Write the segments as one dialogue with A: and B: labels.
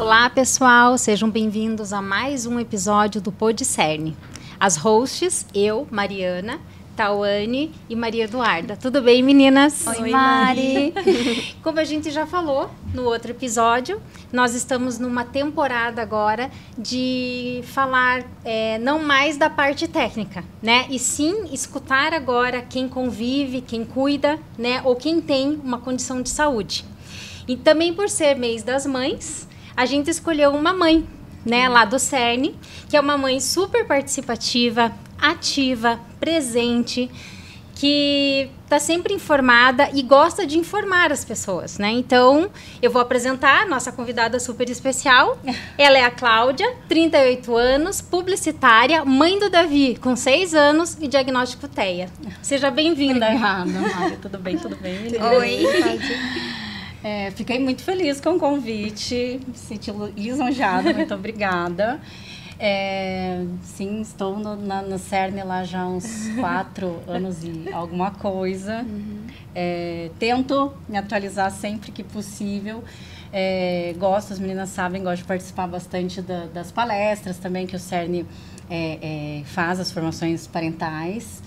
A: Olá, pessoal, sejam bem-vindos a mais um episódio do Podcerne. As hosts, eu, Mariana, Tawane e Maria Eduarda. Tudo bem, meninas?
B: Oi, Mari!
A: Como a gente já falou no outro episódio, nós estamos numa temporada agora de falar não mais da parte técnica, né? E sim escutar agora quem convive, quem cuida, né? Ou quem tem uma condição de saúde. E também por ser mês das mães, a gente escolheu uma mãe, né? Lá do CERN, que é uma mãe super participativa, ativa, presente, que está sempre informada e gosta de informar as pessoas, né? Então, eu vou apresentar a nossa convidada super especial. Ela é a Cláudia, 38 anos, publicitária, mãe do Davi, com 6 anos e diagnóstico TEA. Seja bem-vinda.
B: Obrigada, Mari. Tudo bem?
C: Oi.
B: Fiquei muito feliz com o convite, me senti lisonjada, muito obrigada. Sim, estou no CERN lá já há uns 4 anos e alguma coisa. Tento me atualizar sempre que possível. Gosto, as meninas sabem, gosto de participar bastante das palestras também, que o CERN faz, as formações parentais.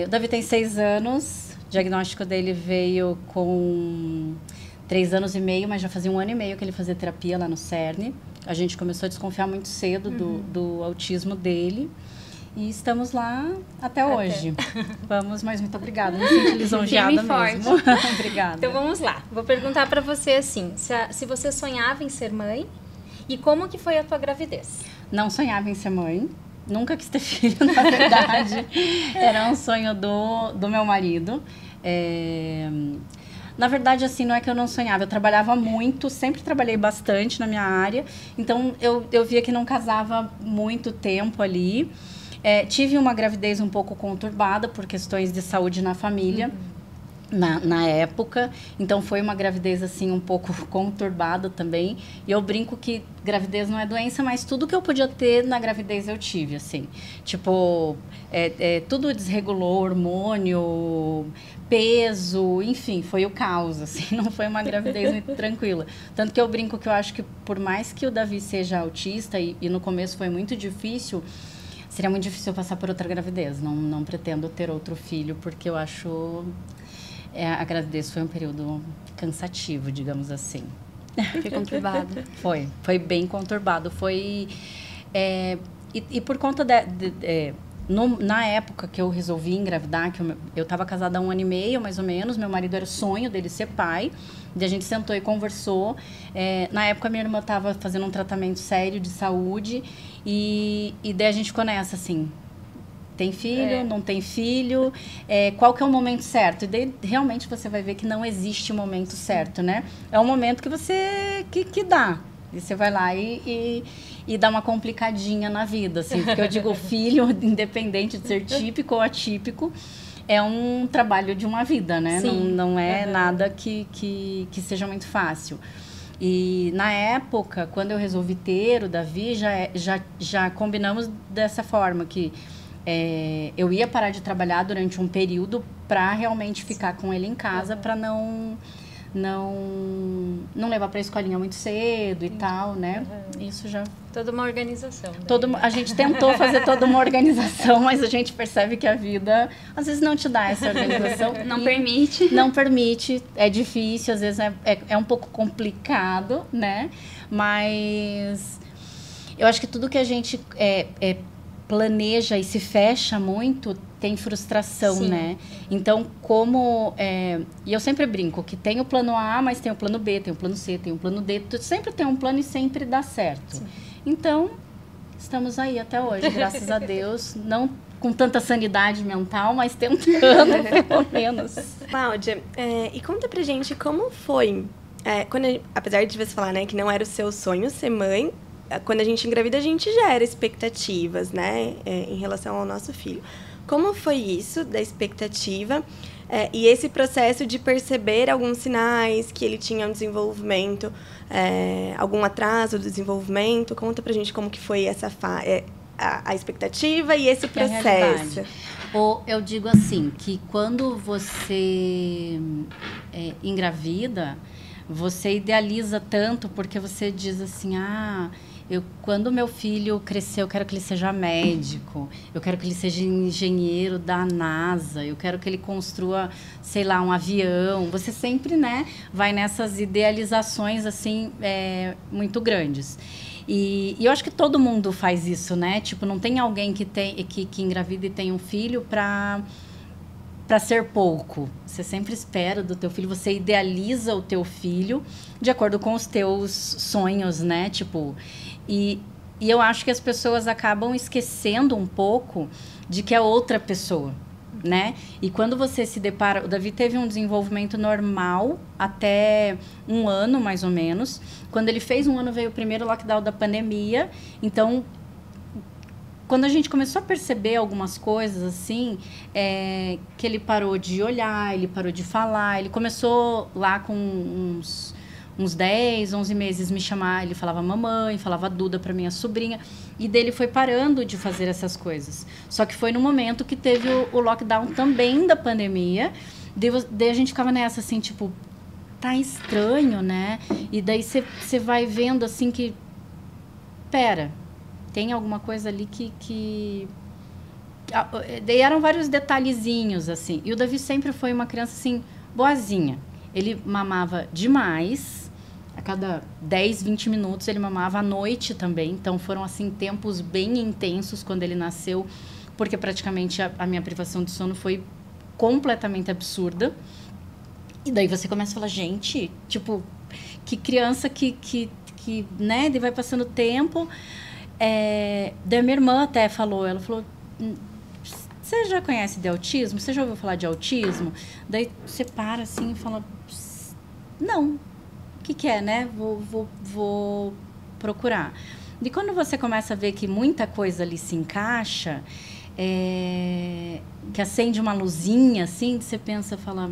B: O Davi tem 6 anos, o diagnóstico dele veio com 3 anos e meio, mas já fazia 1 ano e meio que ele fazia terapia lá no CERN. A gente começou a desconfiar muito cedo do autismo dele. E estamos lá até hoje. Vamos, mas muito obrigada. Me sinto lisonjeada mesmo. Obrigada.
A: Então vamos lá. Vou perguntar para você assim, se você sonhava em ser mãe e como que foi a tua gravidez?
B: Não sonhava em ser mãe. Nunca quis ter filho, na verdade. Era um sonho do meu marido. Na verdade, assim, não é que eu não sonhava. Eu trabalhava muito, sempre trabalhei bastante na minha área. Então, eu via que não casava muito tempo ali. Tive uma gravidez um pouco conturbada por questões de saúde na família. Na época, então foi uma gravidez assim um pouco conturbada também, e eu brinco que gravidez não é doença, mas tudo que eu podia ter na gravidez eu tive, assim, tipo, tudo desregulou, hormônio, peso, enfim, foi o caos, assim, não foi uma gravidez muito tranquila, tanto que eu brinco que eu acho que por mais que o Davi seja autista, e no começo foi muito difícil, seria muito difícil eu passar por outra gravidez, não pretendo ter outro filho, porque eu acho... a gravidez foi um período cansativo, digamos assim.
C: Foi conturbado.
B: Foi bem conturbado. E por conta na época que eu resolvi engravidar, que eu estava casada há 1 ano e meio, mais ou menos, meu marido era o sonho dele ser pai, e a gente sentou e conversou. Na época, minha irmã estava fazendo um tratamento sério de saúde, e daí a gente ficou nessa, assim... Tem filho, não tem filho, qual que é o momento certo? E daí, realmente, você vai ver que não existe o momento certo, né? É um momento que você, que dá. E você vai lá e dá uma complicadinha na vida, assim. Porque eu digo, filho, independente de ser típico ou atípico, é um trabalho de uma vida, né? Não é nada que seja muito fácil. E na época, quando eu resolvi ter o Davi, já combinamos dessa forma, que... eu ia parar de trabalhar durante um período para realmente ficar com ele em casa, para não levar para a escolinha muito cedo e tal, né? Isso já...
A: Toda uma organização.
B: A gente tentou fazer toda uma organização, mas a gente percebe que a vida, às vezes, não te dá essa organização.
C: Não permite.
B: Não permite, é difícil, às vezes é um pouco complicado, né? Mas eu acho que tudo que a gente planeja e se fecha muito, tem frustração, né? Então, e eu sempre brinco que tem o plano A, mas tem o plano B, tem o plano C, tem o plano D. Sempre tem um plano e sempre dá certo. Sim. Então, estamos aí até hoje, graças a Deus. Não com tanta sanidade mental, mas tentando, pelo menos.
C: Cláudia, e conta pra gente como foi, apesar de você falar, né, que não era o seu sonho ser mãe, quando a gente engravida, a gente gera expectativas, né, em relação ao nosso filho. Como foi isso, da expectativa, e esse processo de perceber alguns sinais que ele tinha um desenvolvimento, algum atraso do desenvolvimento? Conta pra gente como que foi essa a expectativa e esse processo.
B: Eu digo assim, que quando você engravida, você idealiza tanto porque você diz assim, quando meu filho crescer, eu quero que ele seja médico, eu quero que ele seja engenheiro da NASA, eu quero que ele construa, sei lá, um avião. Você sempre, né, vai nessas idealizações, assim, muito grandes. E eu acho que todo mundo faz isso, né? Tipo, não tem alguém que engravida e tem um filho para ser pouco. Você sempre espera do teu filho, você idealiza o teu filho de acordo com os teus sonhos, né? Tipo, e eu acho que as pessoas acabam esquecendo um pouco de que é outra pessoa, né? E quando você se depara... O Davi teve um desenvolvimento normal até 1 ano, mais ou menos. Quando ele fez 1 ano, veio o primeiro lockdown da pandemia. Então, quando a gente começou a perceber algumas coisas, assim, que ele parou de olhar, ele parou de falar, ele começou lá com uns 10, 11 meses me chamar, ele falava mamãe, falava Duda para minha sobrinha, e dele foi parando de fazer essas coisas. Só que foi no momento que teve o lockdown também da pandemia, daí a gente ficava nessa, assim, tipo, tá estranho, né? E daí você vai vendo, assim, que, pera, tem alguma coisa ali que... Daí eram vários detalhezinhos, assim. E o Davi sempre foi uma criança, assim, boazinha. Ele mamava demais. A cada 10, 20 minutos ele mamava à noite também. Então, foram, assim, tempos bem intensos quando ele nasceu. Porque, praticamente, a minha privação de sono foi completamente absurda. E daí você começa a falar, gente, tipo, que criança que né? Daí vai passando o tempo... Daí a minha irmã até falou, ela falou, você já conhece de autismo? Você já ouviu falar de autismo? Daí você para assim e fala, não, o que é, né? Vou procurar. E quando você começa a ver que muita coisa ali se encaixa, que acende uma luzinha, assim, você pensa, fala,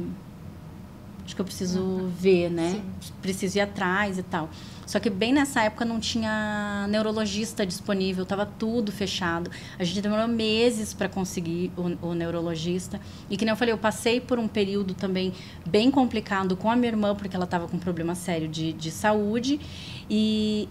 B: acho que eu preciso ver, né? Sim. Preciso ir atrás e tal. Só que bem nessa época não tinha neurologista disponível, estava tudo fechado. A gente demorou meses para conseguir o neurologista. E que nem eu falei, eu passei por um período também bem complicado com a minha irmã, porque ela estava com um problema sério de saúde. E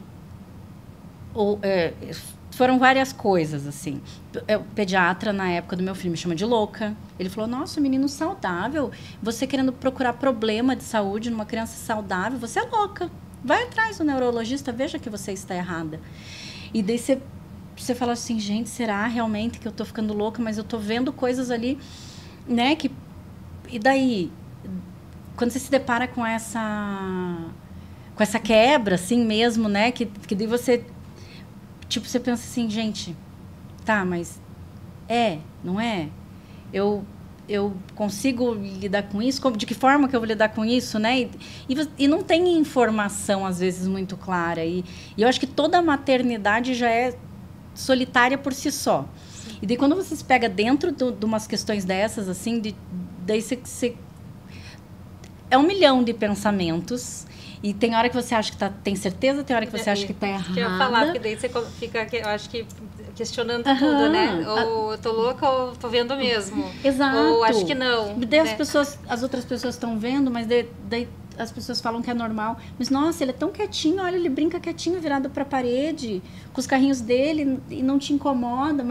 B: foram várias coisas, assim. O pediatra, na época do meu filho, me chama de louca. Ele falou, nossa, menino saudável, você querendo procurar problema de saúde numa criança saudável, você é louca. Vai atrás do neurologista, veja que você está errada. E daí você fala assim, gente, será realmente que eu estou ficando louca? Mas eu estou vendo coisas ali, né? E daí, quando você se depara com essa quebra, assim mesmo, né? Que daí você, tipo, você pensa assim, gente, tá, mas não é? Eu consigo lidar com isso? De que forma que eu vou lidar com isso, né? E não tem informação, às vezes, muito clara. E eu acho que toda a maternidade já é solitária por si só. Sim. E daí, quando você se pega dentro de umas questões dessas, assim, daí você... É 1 milhão de pensamentos. E tem hora que você acha que tem certeza, tem hora que você acha que está errada.
A: Eu ia falar, porque daí você fica, eu acho que, questionando tudo, né? Ou eu tô louca ou tô vendo mesmo.
B: Exato.
A: Ou acho que não.
B: Daí as outras pessoas estão vendo, mas daí as pessoas falam que é normal. Mas, nossa, ele é tão quietinho, olha, ele brinca quietinho, virado para a parede, com os carrinhos dele, e não te incomoda,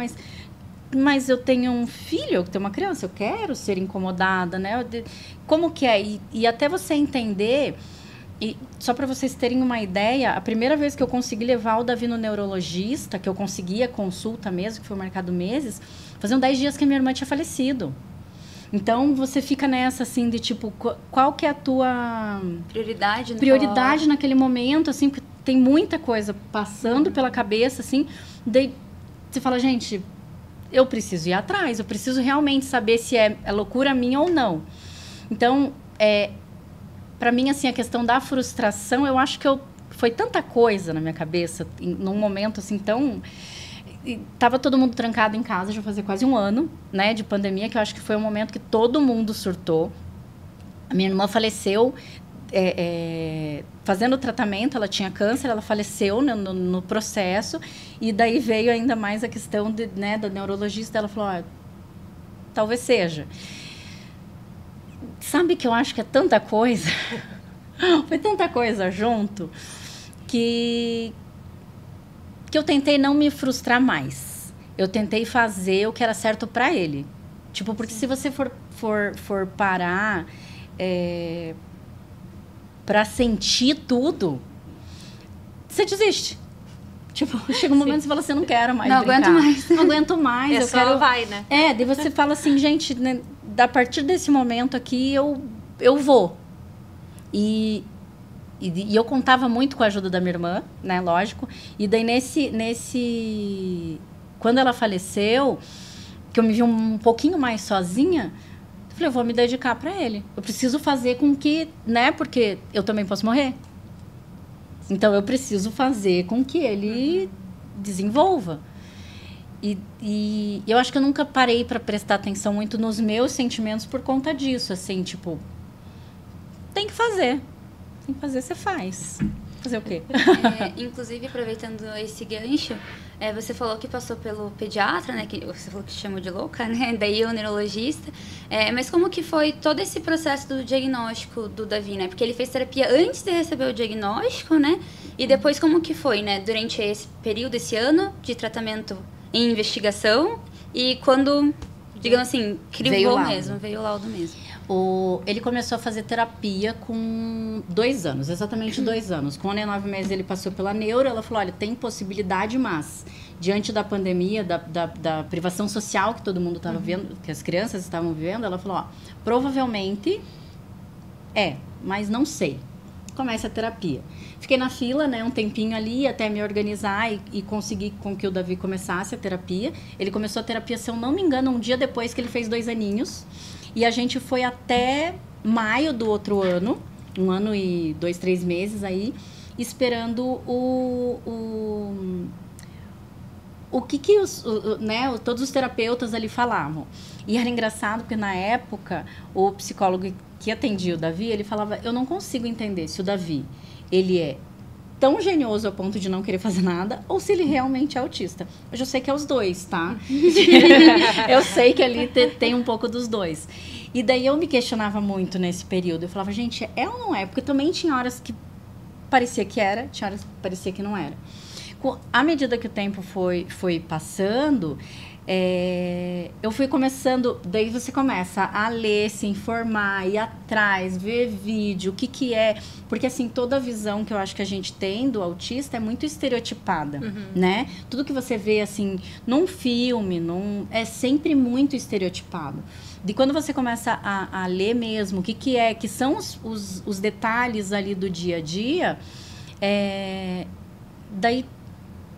B: mas eu tenho um filho, eu tenho uma criança, eu quero ser incomodada, né? Como que é? E até você entender... E só para vocês terem uma ideia, a primeira vez que eu consegui levar o Davi no neurologista, que eu consegui a consulta mesmo, que foi marcado meses, faziam 10 dias que a minha irmã tinha falecido. Então, você fica nessa, assim, de tipo, qual que é a tua... Prioridade naquele momento, assim, porque tem muita coisa passando pela cabeça, assim. Daí, você fala, gente, eu preciso ir atrás, eu preciso realmente saber se é loucura minha ou não. Então, para mim, assim, a questão da frustração, eu acho que foi tanta coisa na minha cabeça, num momento, assim, tão... Tava todo mundo trancado em casa, já fazia quase 1 ano, né, de pandemia, que eu acho que foi um momento que todo mundo surtou. A minha irmã faleceu fazendo o tratamento, ela tinha câncer, ela faleceu no processo, e daí veio ainda mais a questão da neurologista, ela falou, talvez seja. Sabe que eu acho que é tanta coisa Foi tanta coisa junto que eu tentei não me frustrar mais. Eu tentei fazer o que era certo para ele. Tipo, porque se você for parar para sentir tudo, você desiste. Tipo, chega um momento que você fala assim, eu não quero mais brincar.
A: Aguento mais.
B: Não aguento mais.
A: Eu quero... vai, né?
B: Daí você fala assim, gente, né, a partir desse momento aqui, eu vou. E eu contava muito com a ajuda da minha irmã, né, lógico. E daí quando ela faleceu, que eu me vi um pouquinho mais sozinha, eu falei, eu vou me dedicar para ele. Eu preciso fazer com que, né, porque eu também posso morrer. Então, eu preciso fazer com que ele desenvolva. E eu acho que eu nunca parei para prestar atenção muito nos meus sentimentos por conta disso. Assim, tipo, tem que fazer. Tem que fazer, você faz. Fazer o quê?
D: Inclusive, aproveitando esse gancho, você falou que passou pelo pediatra, né? Que você falou que te chamou de louca, né? Daí o neurologista. Mas como que foi todo esse processo do diagnóstico do Davi, né? Porque ele fez terapia antes de receber o diagnóstico, né? E depois como que foi, né? Durante esse período, esse ano de tratamento em investigação e quando, digamos assim, veio o laudo mesmo.
B: Ele começou a fazer terapia com 2 anos, exatamente 2 anos. Com 1 ano e 9 meses ele passou pela neuro, ela falou, olha, tem possibilidade, mas diante da pandemia, da privação social que todo mundo estava vendo, que as crianças estavam vivendo, ela falou, provavelmente mas não sei. Comece a terapia. Fiquei na fila, né, um tempinho ali, até me organizar e conseguir com que o Davi começasse a terapia. Ele começou a terapia, se eu não me engano, um dia depois que ele fez 2 aninhos. E a gente foi até maio do outro ano, 1 ano e 2, 3 meses aí, esperando o que todos os terapeutas ali falavam. E era engraçado porque na época o psicólogo que atendia o Davi, ele falava, eu não consigo entender se o Davi, ele é tão genioso ao ponto de não querer fazer nada, ou se ele realmente é autista. Eu já sei que é os dois, tá? Eu sei que ali tem um pouco dos dois. E daí eu me questionava muito nesse período. Eu falava, gente, é ou não é? Porque também tinha horas que parecia que era, tinha horas que parecia que não era. À medida que o tempo foi passando, eu fui começando, daí você começa a ler, se informar, ir atrás, ver vídeo, o que é, porque assim, toda a visão que eu acho que a gente tem do autista é muito estereotipada, né? Tudo que você vê, assim, num filme, é sempre muito estereotipado. E quando você começa a ler mesmo o que são os detalhes ali do dia a dia, daí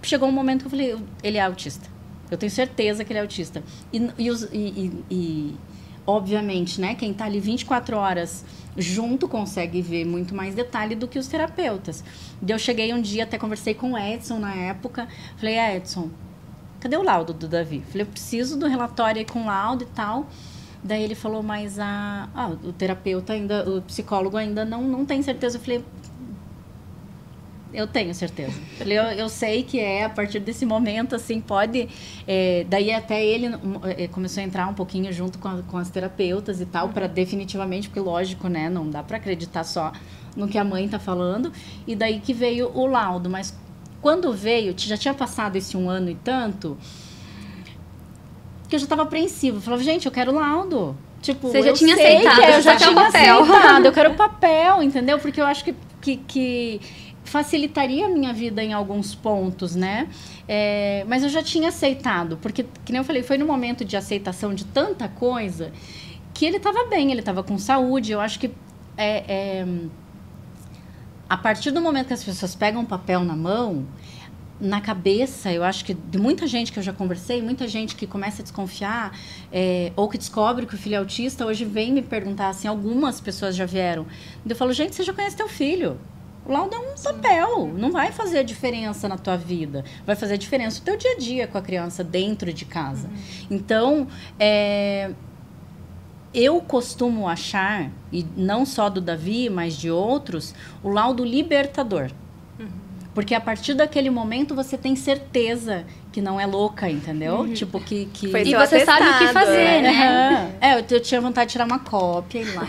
B: chegou um momento que eu falei, ele é autista. Eu tenho certeza que ele é autista. E obviamente, né, quem está ali 24 horas junto consegue ver muito mais detalhe do que os terapeutas. Eu cheguei um dia, até conversei com o Edson na época. Falei, Edson, cadê o laudo do Davi? Falei, eu preciso do relatório aí com laudo e tal. Daí ele falou, mas o terapeuta ainda, o psicólogo ainda não tem certeza. Eu falei, eu tenho certeza. Eu sei que a partir desse momento, assim, pode... daí até ele começou a entrar um pouquinho junto com as terapeutas e tal, para definitivamente, porque lógico, né, não dá para acreditar só no que a mãe tá falando. E daí que veio o laudo. Mas quando veio, já tinha passado esse 1 ano e tanto, que eu já tava apreensiva. Eu falava, gente, eu quero o laudo. Tipo,
D: você já tinha aceitado,
B: eu já tinha aceitado. Eu quero o papel, entendeu? Porque eu acho que facilitaria a minha vida em alguns pontos, né? Mas eu já tinha aceitado, porque, que nem eu falei, foi no momento de aceitação de tanta coisa que ele estava bem, ele estava com saúde. Eu acho que a partir do momento que as pessoas pegam um papel na mão, na cabeça, eu acho que de muita gente que eu já conversei, muita gente que começa a desconfiar, ou que descobre que o filho é autista, hoje vem me perguntar, assim, algumas pessoas já vieram. Eu falo, gente, você já conhece teu filho? O laudo é um papel, não vai fazer a diferença na tua vida, vai fazer a diferença no teu dia a dia com a criança dentro de casa. Então, eu costumo achar, e não só do Davi, mas de outros, o laudo libertador. Porque a partir daquele momento você tem certeza que não é louca, entendeu? Tipo, que...
C: Foi
D: E
C: seu
D: você sabe o que
C: atestado,
D: fazer, né?
B: Eu tinha vontade de tirar uma cópia e ir lá.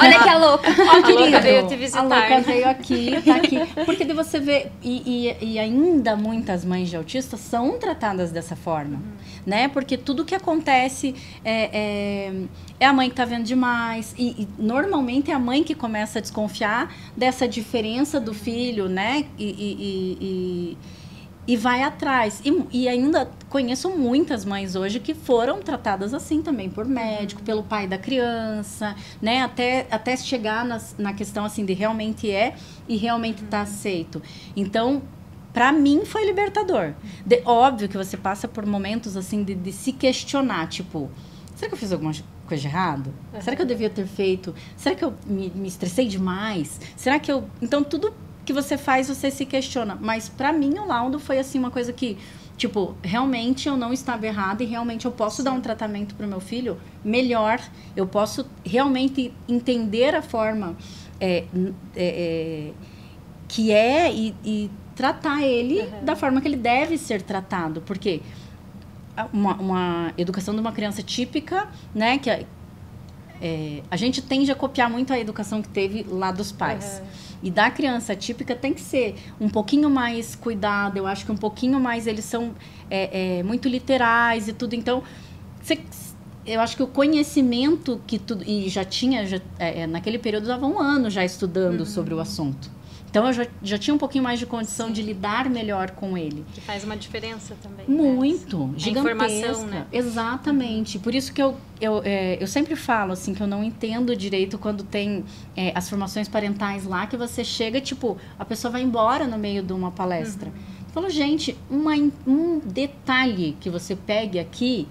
D: Olha que a louca.
A: A louca veio te visitar.
B: A louca veio aqui, tá aqui. Porque daí você vê... E ainda muitas mães de autistas são tratadas dessa forma, né? Porque tudo que acontece é a mãe que tá vendo demais. E normalmente é a mãe que começa a desconfiar dessa diferença do filho, né? E vai atrás. E ainda conheço muitas mães hoje que foram tratadas assim também, por médico, pelo pai da criança, né? Até chegar na questão assim de realmente e realmente tá aceito. Então, para mim foi libertador. Óbvio que você passa por momentos assim de se questionar, tipo, será que eu fiz alguma coisa de errado? Será que eu devia ter feito? Será que eu me estressei demais? Será que eu... Então, tudo que você faz, você se questiona. Mas para mim o laudo foi assim uma coisa que, tipo, realmente eu não estava errada e realmente eu posso dar um tratamento para o meu filho melhor. Eu posso realmente entender a forma que e tratar ele da forma que ele deve ser tratado. Porque uma educação de uma criança típica, né, que a gente tende a copiar muito a educação que teve lá dos pais. E da criança típica tem que ser um pouquinho mais cuidado. Eu acho que um pouquinho mais eles são muito literais e tudo. Então, eu acho que o conhecimento que tudo... E já tinha... naquele período, eu estava 1 ano já estudando sobre o assunto. Então, eu já tinha um pouquinho mais de condição de lidar melhor com ele.
A: Que faz uma diferença também.
B: Muito,
A: né?
B: gigantesca.
A: Informação, né? Exatamente.
B: Por isso que eu sempre falo, assim, que eu não entendo direito quando tem as formações parentais lá, que você chega, tipo, a pessoa vai embora no meio de uma palestra. Eu falo, gente, um detalhe que você pegue aqui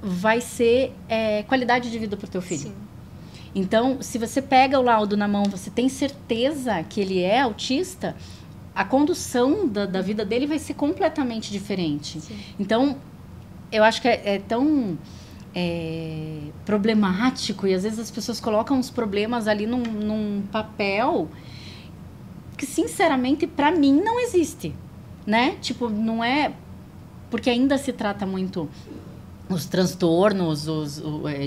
B: vai ser qualidade de vida para o teu filho.
A: Sim.
B: Então, se você pega o laudo na mão, você tem certeza que ele é autista, a condução da vida dele vai ser completamente diferente. Sim. Então, eu acho que é tão problemático e às vezes as pessoas colocam os problemas ali num papel que, sinceramente, para mim não existe, né? Tipo, não é... Porque ainda se trata muito os transtornos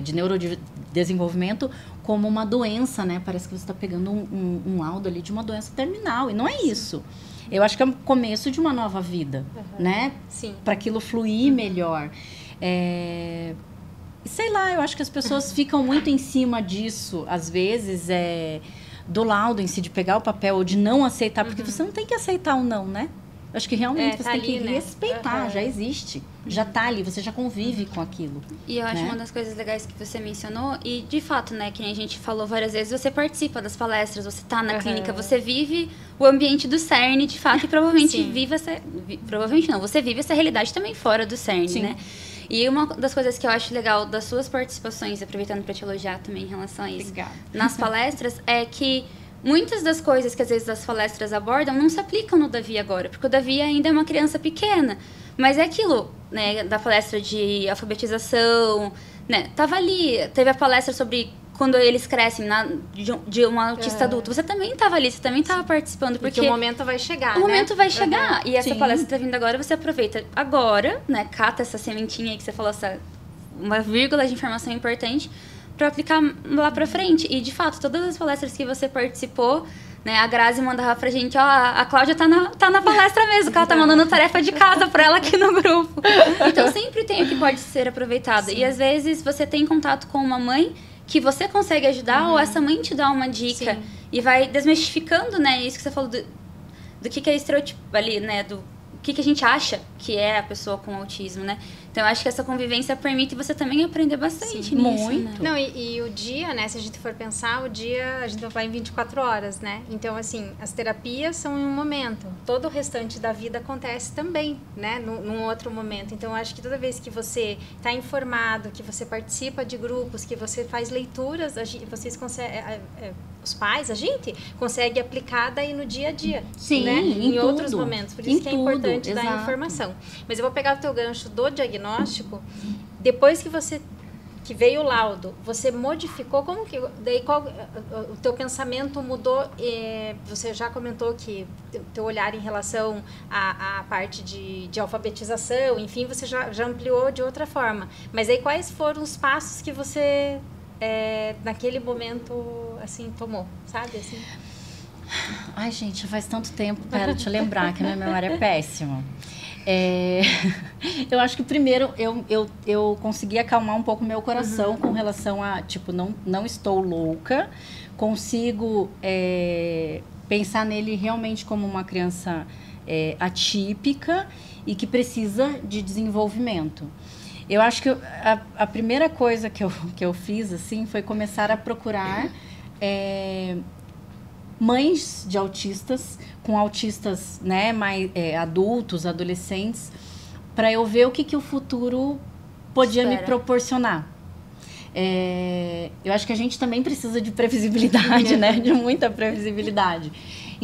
B: de neurodesenvolvimento como uma doença, né? Parece que você está pegando um laudo ali de uma doença terminal. E não é isso. Eu acho que é o começo de uma nova vida, né?
A: Sim.
B: Para aquilo fluir melhor. Sei lá, eu acho que as pessoas ficam muito em cima disso, às vezes, do laudo em si, de pegar o papel ou de não aceitar, porque você não tem que aceitar o não, né? Eu acho que realmente você
A: tá
B: tem
A: ali,
B: que
A: né?
B: respeitar, já existe, já tá ali, você já convive com aquilo.
D: E eu acho
B: né?
D: uma das coisas legais que você mencionou, e de fato, né, que a gente falou várias vezes, você participa das palestras, você tá na clínica, você vive o ambiente do CERN, de fato, e provavelmente provavelmente não, você vive essa realidade também fora do CERN,
B: Sim.
D: né? E uma das coisas que eu acho legal das suas participações, aproveitando para te elogiar também em relação a isso,
B: Obrigada.
D: nas palestras, é que muitas das coisas que às vezes as palestras abordam não se aplicam no Davi agora, porque o Davi ainda é uma criança pequena. Mas é aquilo, né, da palestra de alfabetização, né? Tava ali, teve a palestra sobre quando eles crescem de um autista adulto. Você também tava ali, você também tava participando. Porque
A: o momento vai chegar,
D: o momento vai chegar. E essa
B: Sim.
D: palestra que tá vindo agora, você aproveita agora, né? Cata essa sementinha aí que você falou, uma vírgula de informação importante, para aplicar lá pra frente. E, de fato, todas as palestras que você participou, né, a Grazi mandava pra gente, ó, a Cláudia tá na palestra mesmo, que ela tá mandando tarefa de casa pra ela aqui no grupo. Então, sempre tem o que pode ser aproveitado. Sim. E, às vezes, você tem contato com uma mãe que você consegue ajudar, ou essa mãe te dá uma dica. Sim. E vai desmistificando, né, isso que você falou do que é estereotipo ali, né, do que a gente acha que é a pessoa com autismo, né? Então, eu acho que essa convivência permite você também aprender bastante
B: Sim,
D: nisso,
B: muito.
D: né?
A: Não, e o dia, né? Se a gente for pensar, o dia a gente vai em 24 horas, né? Então, assim, as terapias são em um momento. Todo o restante da vida acontece também, né? Num outro momento. Então, eu acho que toda vez que você está informado, que você participa de grupos, que você faz leituras, vocês conseguem... Os pais, a gente consegue aplicar daí no dia a dia.
B: Sim,
A: né?
B: em
A: outros
B: tudo.
A: momentos. Por isso que é importante dar
B: exato.
A: informação. Mas eu vou pegar o teu gancho do diagnóstico. Depois que você que veio o laudo, você modificou, como que, daí qual, o teu pensamento mudou, você já comentou que o teu olhar em relação à parte de alfabetização, enfim, você já ampliou de outra forma, mas aí quais foram os passos que você, naquele momento, assim, tomou, sabe, assim?
B: Ai, gente, faz tanto tempo, quero te lembrar que a minha memória é péssima. Eu acho que primeiro eu consegui acalmar um pouco meu coração com relação a, tipo, não estou louca, consigo pensar nele realmente como uma criança atípica e que precisa de desenvolvimento. Eu acho que a primeira coisa que eu fiz, assim, foi começar a procurar mães de autistas, com autistas, né, mais adultos, adolescentes, para eu ver o que o futuro podia me proporcionar. Eu acho que a gente também precisa de previsibilidade, né, de muita previsibilidade.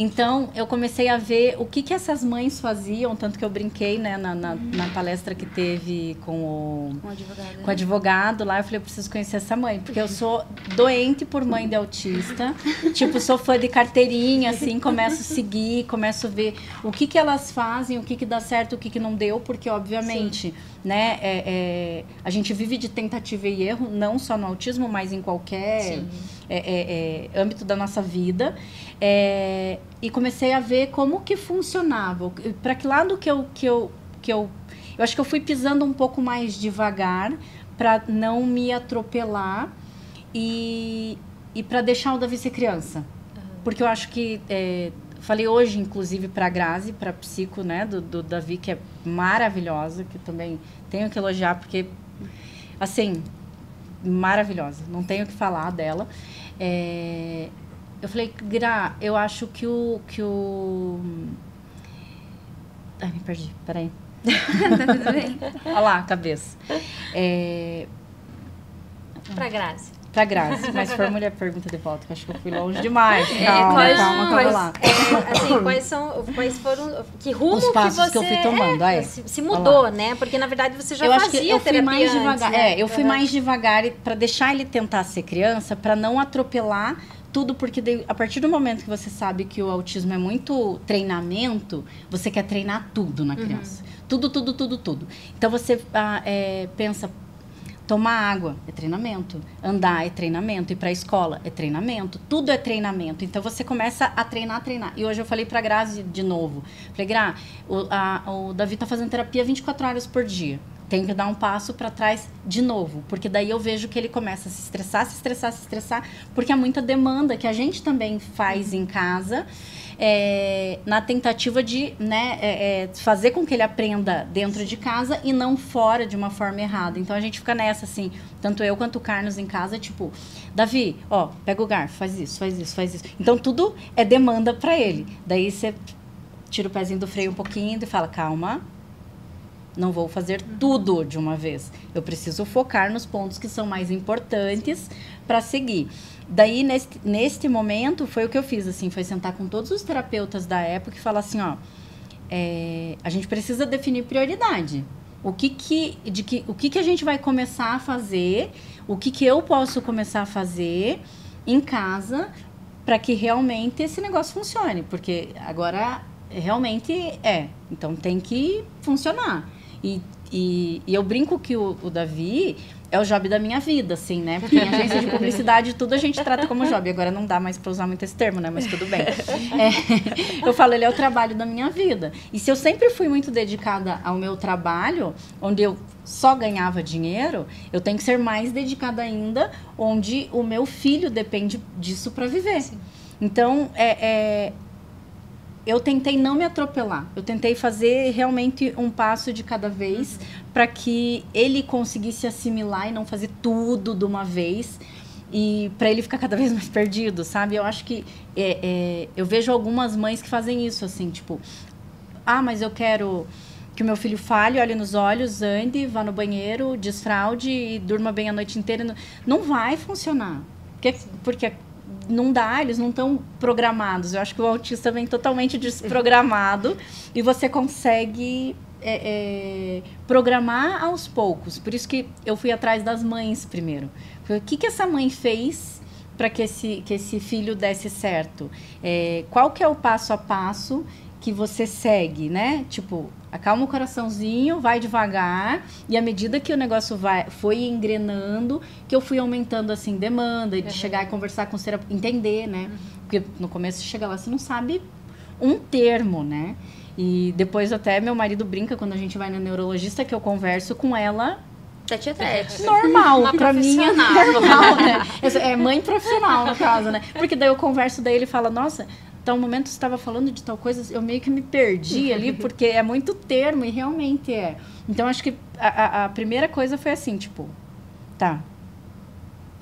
B: Então, eu comecei a ver o que essas mães faziam, tanto que eu brinquei, né, na palestra que teve com o advogado lá. Eu falei, eu preciso conhecer essa mãe, porque eu sou doente por mãe de autista. Tipo, sou fã de carteirinha, assim, começo a seguir, começo a ver o que elas fazem, o que dá certo, o que não deu, porque, obviamente, né, a gente vive de tentativa e erro, não só no autismo, mas em qualquer âmbito da nossa vida. E comecei a ver como que funcionava, para que lado que eu acho que eu fui pisando um pouco mais devagar para não me atropelar e para deixar o Davi ser criança. Porque eu acho que falei hoje, inclusive, para a Grazi, para a psico, né, do Davi, que é maravilhosa, que também tenho que elogiar, porque, assim, maravilhosa, não tenho o que falar dela. Eu falei, Gra, eu acho que o... Ai, me perdi, peraí.
D: Tudo bem.
B: Olha lá, a cabeça.
A: Pra Grazi.
B: Pra Grazi, mas formule a pergunta de volta, que eu acho que eu fui longe demais. Calma lá.
A: Assim, quais foram, que rumo
B: os passos
A: que você
B: eu fui tomando,
A: se mudou, né? Porque, na verdade, você já
B: eu
A: fazia
B: acho que eu fui mais
A: antes,
B: devagar.
A: né?
B: Eu fui mais devagar para deixar ele tentar ser criança, para não atropelar tudo, porque a partir do momento que você sabe que o autismo é muito treinamento, você quer treinar tudo na criança. Tudo. Então, você pensa, tomar água é treinamento, andar é treinamento, ir para a escola é treinamento, tudo é treinamento. Então, você começa a treinar. E hoje eu falei para a Grazi de novo. Falei, Gra, o Davi está fazendo terapia 24 horas por dia. Tenho que dar um passo para trás de novo, porque daí eu vejo que ele começa a se estressar, porque há muita demanda que a gente também faz em casa, na tentativa de, né, fazer com que ele aprenda dentro de casa e não fora de uma forma errada. Então, a gente fica nessa, assim, tanto eu quanto o Carlos em casa, tipo, Davi, ó, pega o garfo, faz isso. Então, tudo é demanda para ele. Daí, você tira o pezinho do freio um pouquinho e fala, calma, não vou fazer tudo de uma vez. Eu preciso focar nos pontos que são mais importantes para seguir. Daí, neste momento, foi o que eu fiz, assim, foi sentar com todos os terapeutas da época e falar assim, ó, a gente precisa definir prioridade. O que a gente vai começar a fazer, o que eu posso começar a fazer em casa para que realmente esse negócio funcione. Porque agora, realmente então tem que funcionar. E eu brinco que o Davi é o job da minha vida, assim, né? Porque em agência de publicidade tudo a gente trata como job. Agora não dá mais para usar muito esse termo, né? Mas tudo bem. Eu falo, ele é o trabalho da minha vida. E se eu sempre fui muito dedicada ao meu trabalho, onde eu só ganhava dinheiro, eu tenho que ser mais dedicada ainda, onde o meu filho depende disso para viver. Sim. Então, eu tentei não me atropelar. Eu tentei fazer realmente um passo de cada vez para que ele conseguisse assimilar e não fazer tudo de uma vez e para ele ficar cada vez mais perdido, sabe? Eu acho que eu vejo algumas mães que fazem isso, assim, tipo, mas eu quero que o meu filho fale, olhe nos olhos, ande, vá no banheiro, desfraude e durma bem a noite inteira. Não vai funcionar. Porque não dá, eles não estão programados. Eu acho que o autista vem totalmente desprogramado e você consegue programar aos poucos. Por isso que eu fui atrás das mães primeiro. O que essa mãe fez para que esse filho desse certo? Qual que é o passo a passo que você segue, né? Tipo, acalma o coraçãozinho, vai devagar, e à medida que o negócio foi engrenando, que eu fui aumentando, assim, demanda, de chegar e conversar com o terapeuta, entender, né? Porque no começo você chega lá, você não sabe um termo, né? E depois até meu marido brinca quando a gente vai na neurologista, que eu converso com ela
D: Tete a tete.
B: normal, pra mim é normal, né? É mãe profissional, no caso, né? Porque daí eu converso, daí ele fala, nossa, tal momento você estava falando de tal coisa, eu meio que me perdi ali, porque é muito termo, e realmente é. Então, acho que a primeira coisa foi assim, tipo, tá,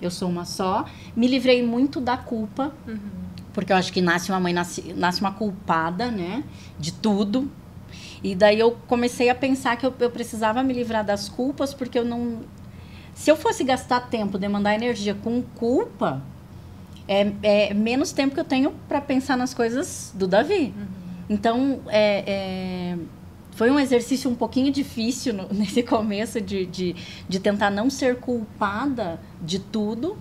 B: eu sou uma só, me livrei muito da culpa, porque eu acho que nasce uma mãe, nasce uma culpada, né, de tudo. E daí eu comecei a pensar que eu precisava me livrar das culpas, porque eu não... Se eu fosse gastar tempo, demandar energia com culpa, é menos tempo que eu tenho para pensar nas coisas do Davi. Então, foi um exercício um pouquinho difícil nesse começo de tentar não ser culpada de tudo,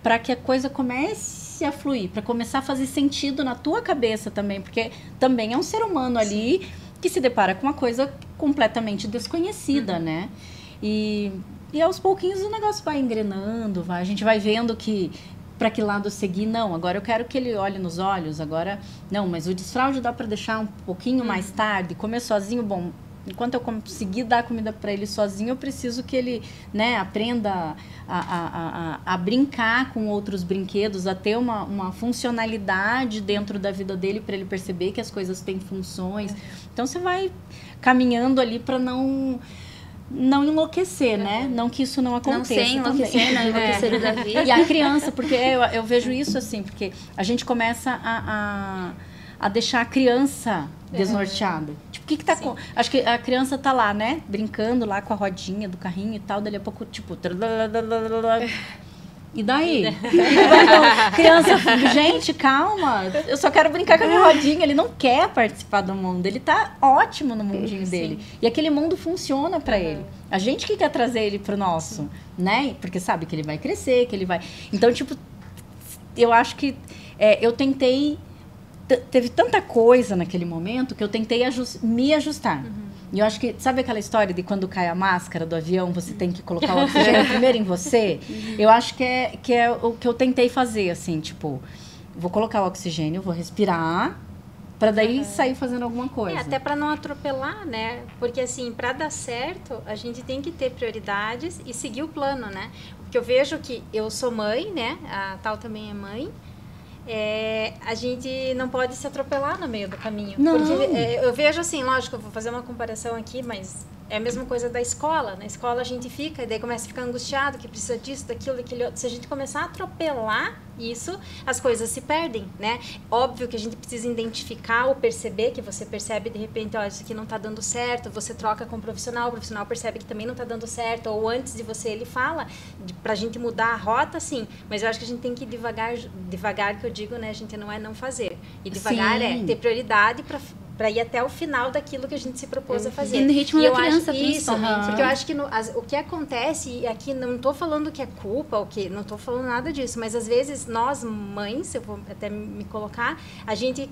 B: para que a coisa comece a fluir, para começar a fazer sentido na tua cabeça também, porque também é um ser humano ali que se depara com uma coisa completamente desconhecida, né? E aos pouquinhos o negócio vai engrenando, a gente vai vendo que para que lado seguir, não, agora eu quero que ele olhe nos olhos, agora não, mas o desfraude dá para deixar um pouquinho mais tarde, comer sozinho, bom, enquanto eu conseguir dar comida para ele sozinho, eu preciso que ele, né, aprenda a brincar com outros brinquedos, a ter uma funcionalidade dentro da vida dele, para ele perceber que as coisas têm funções. Então, você vai caminhando ali para não enlouquecer, né? Não que isso não aconteça.
D: Não sem enlouquecer, não enlouquecer o Davi.
B: E a criança, porque eu vejo isso assim, porque a gente começa a deixar a criança desnorteada. Tipo, o que tá com... Acho que a criança tá lá, né? Brincando lá com a rodinha do carrinho e tal, dali a pouco, tipo... E daí? Criança, gente, calma. Eu só quero brincar com a minha rodinha. Ele não quer participar do mundo. Ele tá ótimo no mundinho dele. E aquele mundo funciona pra ele. A gente que quer trazer ele pro nosso, né? Porque sabe que ele vai crescer, que ele vai... Então, tipo, eu acho que eu tentei... Teve tanta coisa naquele momento que eu tentei me ajustar. E eu acho que, sabe aquela história de quando cai a máscara do avião, você tem que colocar o oxigênio primeiro em você? Eu acho que é o que eu tentei fazer, assim, tipo, vou colocar o oxigênio, vou respirar, para daí sair fazendo alguma coisa.
A: Até para não atropelar, né? Porque, assim, para dar certo, a gente tem que ter prioridades e seguir o plano, né? Porque eu vejo que eu sou mãe, né? A Tal também é mãe. A gente não pode se atropelar no meio do caminho.
B: Não.
A: Porque eu vejo assim, lógico, eu vou fazer uma comparação aqui, mas é a mesma coisa da escola. Na escola a gente fica, e daí começa a ficar angustiado, que precisa disso, daquilo, daquele outro. Se a gente começar a atropelar isso, as coisas se perdem, né? Óbvio que a gente precisa identificar ou perceber, que você percebe de repente, ó, isso aqui não tá dando certo, você troca com o profissional percebe que também não tá dando certo, ou antes de você ele fala, pra gente mudar a rota, sim. Mas eu acho que a gente tem que ir devagar que eu digo, né? A gente não fazer. E devagar
B: Sim.
A: ter prioridade para ir até o final daquilo que a gente se propôs a fazer.
D: E no ritmo da criança,
A: isso,
D: principalmente.
A: porque eu acho que o que acontece, e aqui não estou falando que é culpa, não estou falando nada disso, mas às vezes nós, mães, eu vou até me colocar, a gente,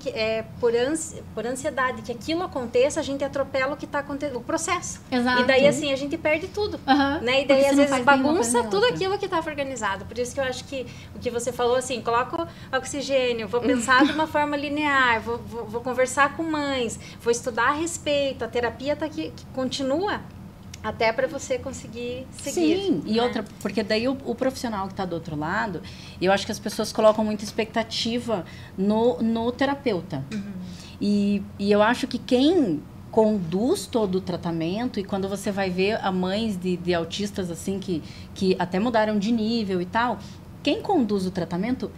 A: por ansiedade que aquilo aconteça, a gente atropela o que está acontecendo, o processo.
B: Exato.
A: E daí, assim, a gente perde tudo. Né? E daí, às vezes, bagunça tudo aquilo que estava organizado. Por isso que eu acho que o que você falou, assim, coloca o oxigênio, vou pensar de uma forma linear, vou conversar com mães, vou estudar a respeito, a terapia tá aqui, que continua até para você conseguir seguir.
B: Sim, e
A: né?
B: outra, porque daí o profissional que está do outro lado, eu acho que as pessoas colocam muita expectativa no terapeuta. E eu acho que quem conduz todo o tratamento, e quando você vai ver a mães de autistas assim que até mudaram de nível e tal, quem conduz o tratamento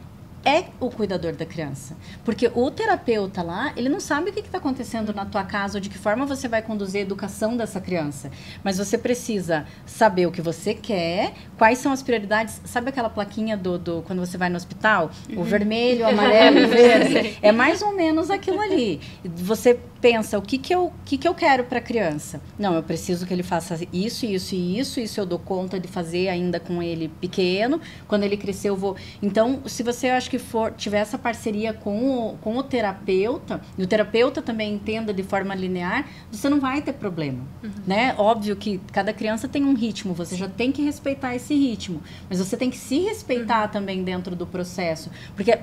B: é o cuidador da criança. Porque o terapeuta lá, ele não sabe o que está acontecendo na tua casa ou de que forma você vai conduzir a educação dessa criança. Mas você precisa saber o que você quer, quais são as prioridades. Sabe aquela plaquinha quando você vai no hospital? O vermelho, o amarelo, o verde. É mais ou menos aquilo ali. Você pensa, o que eu quero para a criança? Não, eu preciso que ele faça isso, isso e isso eu dou conta de fazer ainda com ele pequeno. Quando ele crescer, eu vou... Então, se você, eu acho que tiver essa parceria com o terapeuta, e o terapeuta também entenda de forma linear, você não vai ter problema, né? Óbvio que cada criança tem um ritmo, você já tem que respeitar esse ritmo, mas você tem que se respeitar também dentro do processo, porque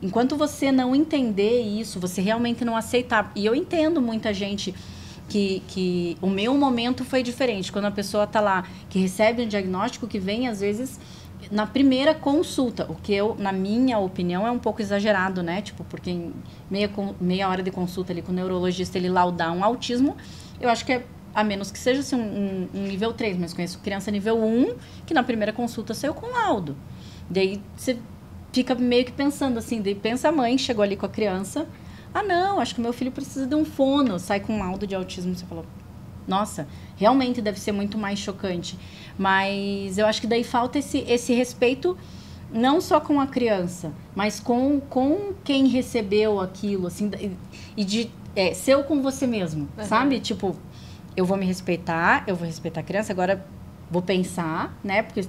B: enquanto você não entender isso, você realmente não aceitar, e eu entendo muita gente que o meu momento foi diferente, quando a pessoa tá lá, que recebe um diagnóstico, que vem às vezes na primeira consulta, o que na minha opinião, é um pouco exagerado, né? Tipo, porque em meia hora de consulta ali com o neurologista, ele laudar um autismo, eu acho que a menos que seja assim, um nível 3, mas conheço criança nível 1, que na primeira consulta saiu com laudo. Daí você fica meio que pensando assim, daí pensa a mãe, chegou ali com a criança, não, acho que meu filho precisa de um fono, sai com um laudo de autismo, você falou, nossa, realmente deve ser muito mais chocante. Mas eu acho que daí falta esse respeito, não só com a criança, mas com quem recebeu aquilo, assim, e de ser eu com você mesmo, sabe? Tipo, eu vou me respeitar, eu vou respeitar a criança, agora vou pensar, né? Porque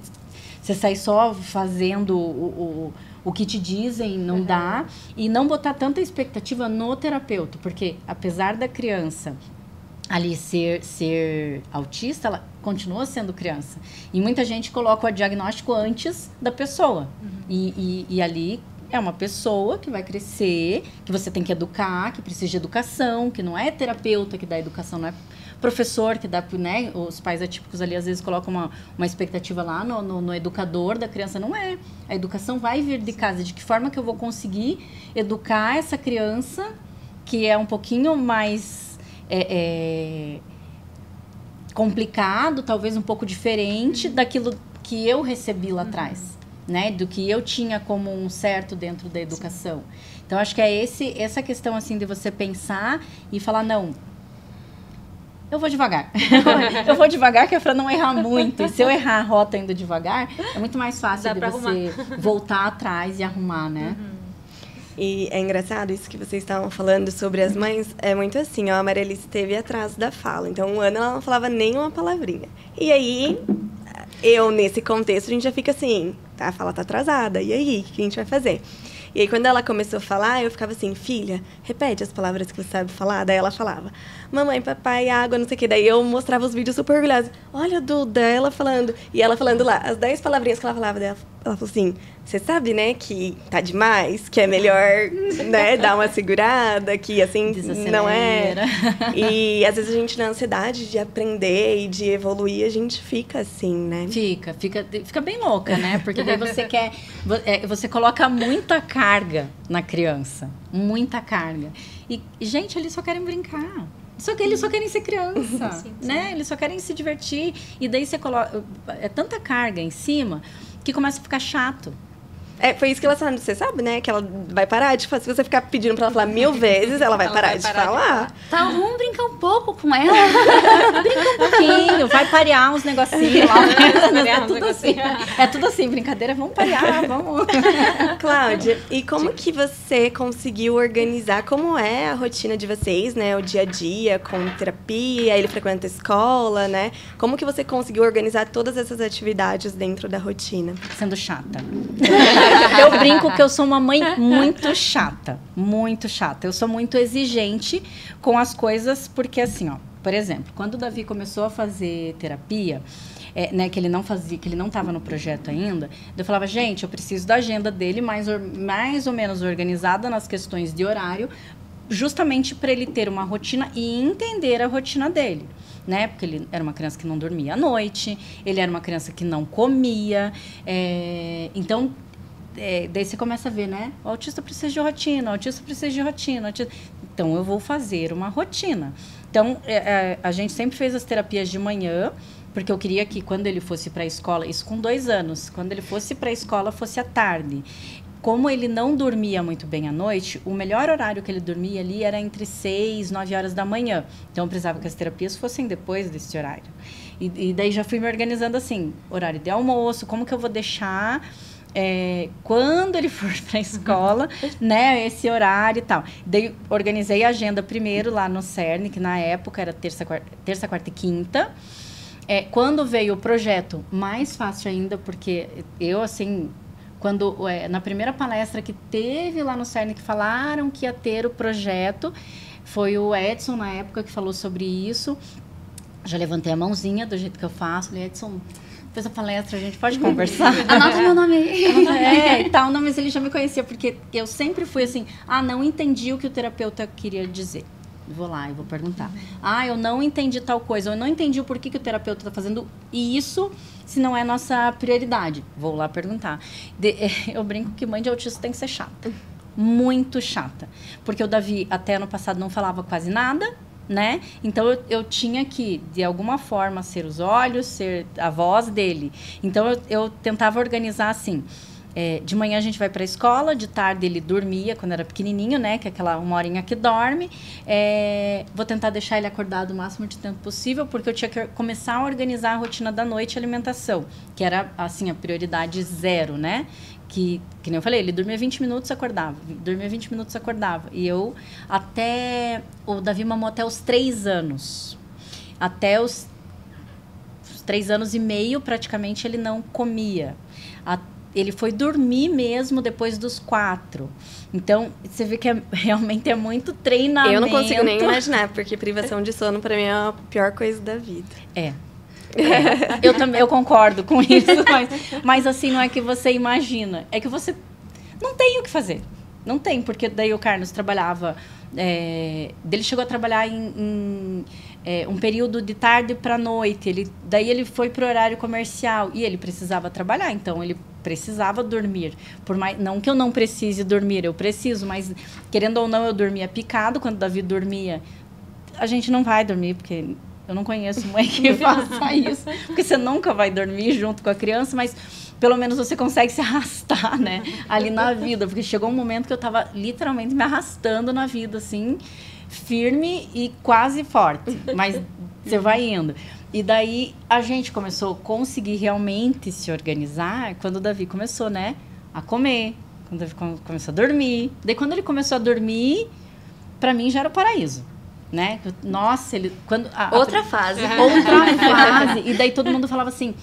B: você sair só fazendo o que te dizem, não dá. E não botar tanta expectativa no terapeuta, porque apesar da criança ali ser autista, ela continua sendo criança. E muita gente coloca o diagnóstico antes da pessoa. E ali é uma pessoa que vai crescer, que você tem que educar, que precisa de educação, que não é terapeuta que dá educação, não é professor que dá, né? Os pais atípicos ali às vezes colocam uma expectativa lá no educador da criança. Não é. A educação vai vir de casa. De que forma que eu vou conseguir educar essa criança que é um pouquinho mais complicado, talvez um pouco diferente daquilo que eu recebi lá atrás, né? Do que eu tinha como um certo dentro da educação. Então, acho que é essa questão, assim, de você pensar e falar, não, eu vou devagar. Eu vou devagar, que é para não errar muito. E se eu errar a rota indo devagar, é muito mais fácil de você voltar atrás e arrumar, né?
C: E é engraçado isso que vocês estavam falando sobre as mães. É muito assim, ó, a Marialice esteve atrás da fala. Então, um ano ela não falava nem uma palavrinha. E aí, nesse contexto, a gente já fica assim, a fala tá atrasada. E aí, o que a gente vai fazer? E aí, quando ela começou a falar, eu ficava assim, filha, repete as palavras que você sabe falar. Daí ela falava, mamãe, papai, água, não sei o quê. Daí eu mostrava os vídeos super orgulhosos. Olha, Duda, ela falando. E ela falando lá, as 10 palavrinhas que ela falava. Daí ela falou assim, você sabe, né, que tá demais, que é melhor, né, dar uma segurada, que assim, não é. E às vezes a gente, na ansiedade de aprender e de evoluir, a gente fica assim, né?
B: Fica bem louca, né? Porque daí você coloca muita carga na criança, muita carga. E, gente, eles só querem brincar. Eles só querem ser criança, sim. Né? Eles só querem se divertir. E daí você coloca... É tanta carga em cima que começa a ficar chato.
C: Foi isso que ela sabe, você sabe, né? Que ela vai parar de falar. Se você ficar pedindo pra ela falar 1000 vezes, ela vai parar de falar.
D: Tá, vamos brincar um pouco com ela.
B: Brinca um pouquinho, vai parear uns negocinhos lá. É tudo assim. É tudo assim, brincadeira, vamos parear, vamos.
C: Cláudia, e como que você conseguiu organizar? Como é a rotina de vocês, né? O dia a dia, com terapia, ele frequenta a escola, né? Como que você conseguiu organizar todas essas atividades dentro da rotina?
B: Sendo chata. Eu brinco que eu sou uma mãe muito chata, muito chata. Eu sou muito exigente com as coisas, porque assim, ó, por exemplo, quando o Davi começou a fazer terapia, né, que ele não fazia, que ele não estava no projeto ainda, eu falava, gente, eu preciso da agenda dele mais ou menos organizada nas questões de horário, justamente para ele ter uma rotina e entender a rotina dele. Né? Porque ele era uma criança que não dormia à noite, ele era uma criança que não comia, então, daí você começa a ver, né? O autista precisa de rotina, o autista precisa de rotina. Então, eu vou fazer uma rotina. Então, a gente sempre fez as terapias de manhã, porque eu queria que quando ele fosse para a escola, isso com 2 anos, quando ele fosse para a escola fosse à tarde. Como ele não dormia muito bem à noite, o melhor horário que ele dormia ali era entre 6 e 9 horas da manhã. Então, eu precisava que as terapias fossem depois desse horário. E daí já fui me organizando assim, horário de almoço, como que eu vou deixar quando ele for para a escola, né, esse horário e tal. Daí organizei a agenda primeiro lá no CERN, que na época era terça, quarta e quinta. Quando veio o projeto, mais fácil ainda, porque eu, assim... Quando, na primeira palestra que teve lá no CERN, que falaram que ia ter o projeto, foi o Edson, na época, que falou sobre isso. Já levantei a mãozinha, do jeito que eu faço. Falei, Edson, fez a palestra, a gente pode conversar?
D: Anota meu nome aí.
B: E tal, não, mas ele já me conhecia, porque eu sempre fui assim, não entendi o que o terapeuta queria dizer. Vou lá e vou perguntar. Eu não entendi tal coisa. Eu não entendi o porquê que o terapeuta está fazendo isso, se não é nossa prioridade. Vou lá perguntar. Eu brinco que mãe de autista tem que ser chata. Muito chata. Porque o Davi, até ano passado, não falava quase nada, né? Então, eu tinha que, de alguma forma, ser os olhos, ser a voz dele. Então, eu tentava organizar assim... de manhã a gente vai para a escola, de tarde ele dormia quando era pequenininho, né? Que é aquela 1 horinha que dorme. Vou tentar deixar ele acordado o máximo de tempo possível, porque eu tinha que começar a organizar a rotina da noite e alimentação, que era, assim, a prioridade 0, né? Que nem eu falei, ele dormia 20 minutos, acordava. Dormia 20 minutos, acordava. E eu, o Davi mamou até os 3 anos. Até os 3 anos e meio, praticamente, ele não comia. Ele foi dormir mesmo depois dos 4. Então, você vê que realmente é muito treinamento.
C: Eu não consigo nem imaginar, porque privação de sono, para mim, é a pior coisa da vida.
B: Eu concordo com isso, mas assim, não é que você imagina. É que você não tem o que fazer. Não tem, porque daí o Carlos trabalhava... ele chegou a trabalhar em um período de tarde para noite. Daí ele foi para o horário comercial e ele precisava trabalhar, então ele precisava dormir. Não que eu não precise dormir, eu preciso, mas querendo ou não, eu dormia picado. Quando o Davi dormia, a gente não vai dormir, porque eu não conheço mãe que faça isso, porque você nunca vai dormir junto com a criança, mas pelo menos você consegue se arrastar, né, ali na vida, porque chegou um momento que eu tava literalmente me arrastando na vida, assim, firme e quase forte, mas você vai indo. E daí a gente começou a conseguir realmente se organizar quando o Davi começou, né, a comer, quando o Davi começou a dormir. Daí quando ele começou a dormir, pra mim já era o paraíso, né? Nossa,
C: outra fase.
B: Outra fase. E daí todo mundo falava assim,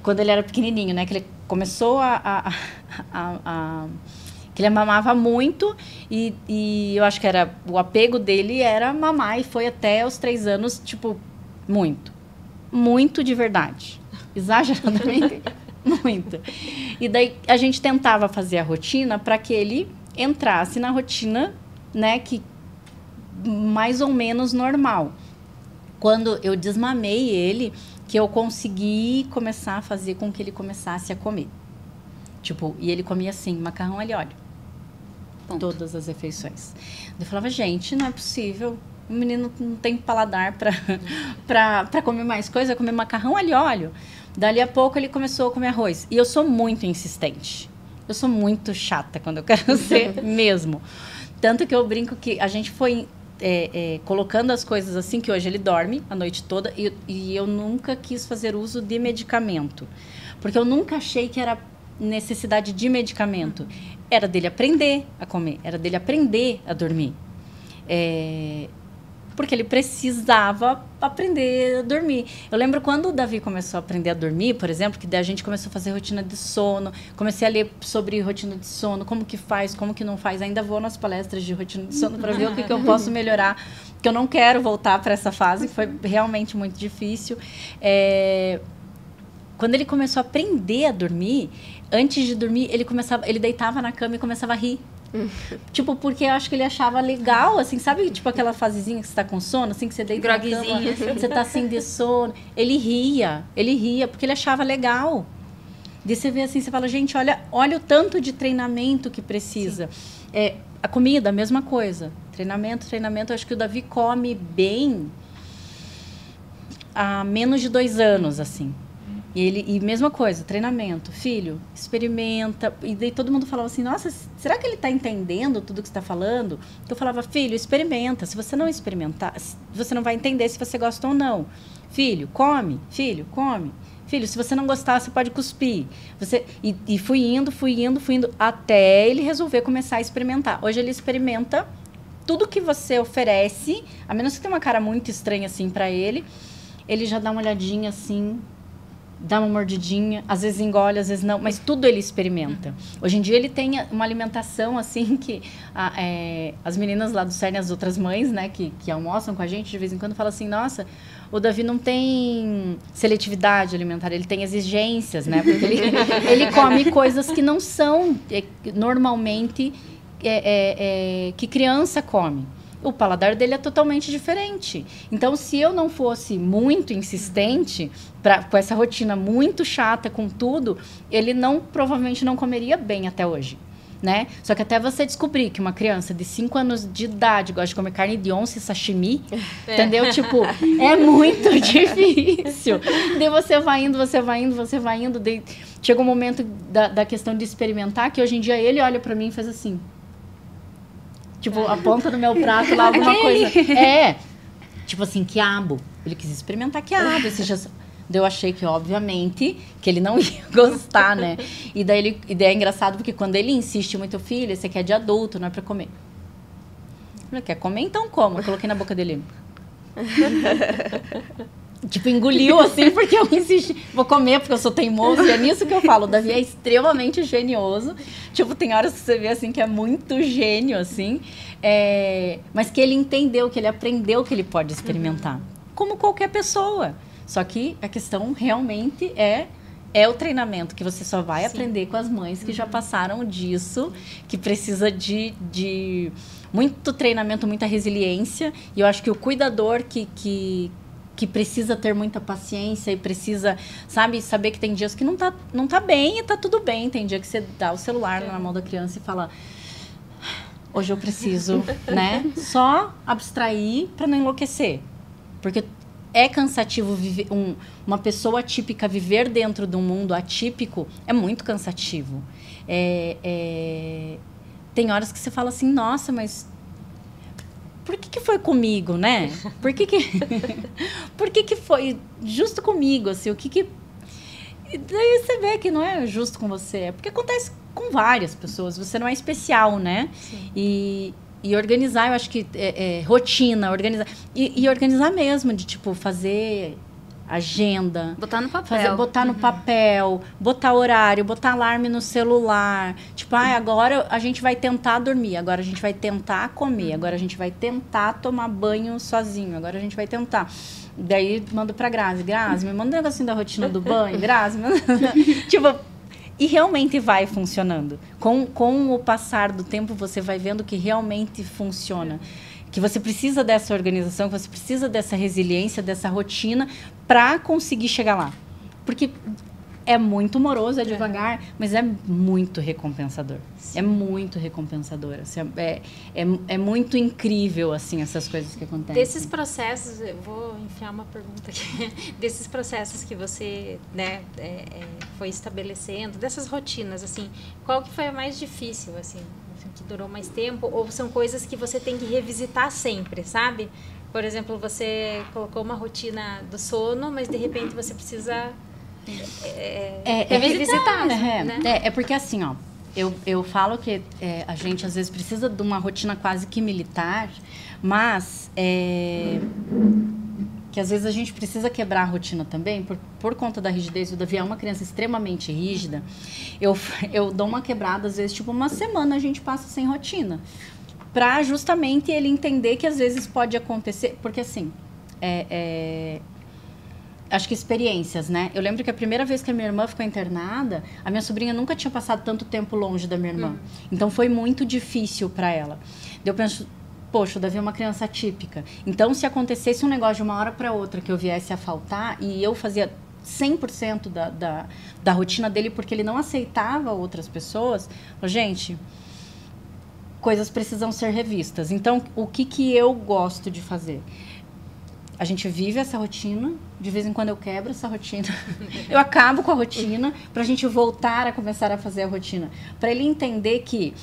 B: quando ele era pequenininho, né, que ele começou que ele mamava muito e eu acho que era o apego dele era mamar, e foi até os 3 anos, tipo, muito de verdade, exageradamente muito. E daí a gente tentava fazer a rotina para que ele entrasse na rotina, né, que mais ou menos normal. Quando eu desmamei ele, que eu consegui começar a fazer com que ele começasse a comer. Tipo, e ele comia assim, macarrão alho e óleo. Ponto. Todas as refeições. Eu falava, gente, não é possível. O menino não tem paladar para comer mais coisa, comer macarrão alho e óleo. Dali a pouco ele começou a comer arroz. E eu sou muito insistente. Eu sou muito chata quando eu quero ser mesmo. Tanto que eu brinco que a gente foi colocando as coisas assim, que hoje ele dorme a noite toda, e eu nunca quis fazer uso de medicamento. Porque eu nunca achei que era necessidade de medicamento. Era dele aprender a comer, era dele aprender a dormir. Porque ele precisava aprender a dormir. Eu lembro quando o Davi começou a aprender a dormir, por exemplo, que daí a gente começou a fazer rotina de sono, comecei a ler sobre rotina de sono, como que faz, como que não faz. Ainda vou nas palestras de rotina de sono para ver o que eu posso melhorar, porque eu não quero voltar para essa fase, que foi realmente muito difícil. Quando ele começou a aprender a dormir, antes de dormir, ele deitava na cama e começava a rir. Tipo, porque eu acho que ele achava legal, assim, sabe? Tipo aquela fasezinha que você tá com sono, assim, que você deita na cama, você tá assim de sono. Ele ria, porque ele achava legal. Daí você vê assim, você fala, gente, olha o tanto de treinamento que precisa. A comida, a mesma coisa. Treinamento. Eu acho que o Davi come bem. há menos de 2 anos, assim. E mesma coisa, treinamento. Filho, experimenta. E daí todo mundo falava assim, nossa, será que ele está entendendo tudo que você está falando? Então eu falava, filho, experimenta. Se você não experimentar, você não vai entender se você gosta ou não. Filho, come. Filho, come. Filho, se você não gostar, você pode cuspir. E fui indo, até ele resolver começar a experimentar. Hoje ele experimenta tudo que você oferece, a menos que tenha uma cara muito estranha assim para ele já dá uma olhadinha assim, dá uma mordidinha, às vezes engole, às vezes não, mas tudo ele experimenta. Hoje em dia ele tem uma alimentação assim que as meninas lá do CERN, as outras mães, né, que almoçam com a gente de vez em quando, falam assim, nossa, o Davi não tem seletividade alimentar, ele tem exigências, né, porque ele come coisas que não são normalmente que criança come. O paladar dele é totalmente diferente. Então, se eu não fosse muito insistente, com essa rotina muito chata com tudo, ele provavelmente não comeria bem até hoje, né? Só que até você descobrir que uma criança de 5 anos de idade gosta de comer carne de onça e sashimi, entendeu? Tipo, é muito difícil. Daí você vai indo. Daí chega um momento da questão de experimentar, que hoje em dia ele olha pra mim e faz assim... Tipo, a ponta do meu prato lá, alguma coisa. Tipo assim, quiabo. Ele quis experimentar quiabo. Eu achei que, obviamente, que ele não ia gostar, né? E daí é engraçado, porque quando ele insiste muito, filho, esse aqui é de adulto, não é pra comer. Ele quer comer, então como? Eu coloquei na boca dele. Tipo, engoliu assim, porque eu insisti. Vou comer, porque eu sou teimoso. E é nisso que eu falo. O Davi é extremamente genioso. Tipo, tem horas que você vê, assim, que é muito gênio, assim. Mas que ele entendeu, que ele aprendeu que ele pode experimentar. Como qualquer pessoa. Só que a questão realmente é o treinamento, que você só vai aprender com as mães que já passaram disso, que precisa de muito treinamento, muita resiliência. E eu acho que o cuidador que precisa ter muita paciência e precisa, sabe, saber que tem dias que não tá bem e tá tudo bem. Tem dia que você dá o celular na mão da criança e fala, hoje eu preciso, né, só abstrair para não enlouquecer. Porque é cansativo viver, uma pessoa atípica viver dentro de um mundo atípico é muito cansativo. Tem horas que você fala assim, nossa, mas por que foi comigo, né? Por que foi justo comigo, assim? E daí você vê que não é justo com você. É porque acontece com várias pessoas. Você não é especial, né? Sim. E organizar, eu acho que rotina, organizar. E organizar mesmo, de tipo, fazer agenda.
D: Botar no papel.
B: Botar no papel, botar horário, botar alarme no celular. Tipo, agora a gente vai tentar dormir, agora a gente vai tentar comer, agora a gente vai tentar tomar banho sozinho, agora a gente vai tentar. Daí mando pra Grazi, me manda um negocinho da rotina do banho, Grazi, tipo, e realmente vai funcionando. Com o passar do tempo, você vai vendo que realmente funciona. Que você precisa dessa organização, que você precisa dessa resiliência, dessa rotina para conseguir chegar lá. Porque é muito moroso, é devagar, mas é muito recompensador. Sim. É muito recompensador. Assim, é muito incrível, assim, essas coisas que acontecem.
A: Desses processos, eu vou enfiar uma pergunta aqui. Desses processos que você, né, foi estabelecendo, dessas rotinas, assim, qual que foi a mais difícil, assim, que durou mais tempo? Ou são coisas que você tem que revisitar sempre, sabe? Por exemplo, você colocou uma rotina do sono, mas de repente você precisa revisitar, né?
B: É porque assim, ó, eu falo que a gente às vezes precisa de uma rotina quase que militar, mas que às vezes a gente precisa quebrar a rotina também, por conta da rigidez. O Davi é uma criança extremamente rígida. Eu dou uma quebrada, às vezes, tipo, uma semana a gente passa sem rotina. Pra justamente ele entender que às vezes pode acontecer, porque assim, acho que experiências, né? Eu lembro que a primeira vez que a minha irmã ficou internada, a minha sobrinha nunca tinha passado tanto tempo longe da minha irmã. Então foi muito difícil pra ela. Eu penso, poxa, o Davi é uma criança atípica. Então, se acontecesse um negócio de uma hora para outra que eu viesse a faltar, e eu fazia 100% da rotina dele, porque ele não aceitava outras pessoas, gente, coisas precisam ser revistas. Então, o que eu gosto de fazer? a gente vive essa rotina, de vez em quando eu quebro essa rotina, eu acabo com a rotina, pra gente voltar a começar a fazer a rotina. Pra ele entender que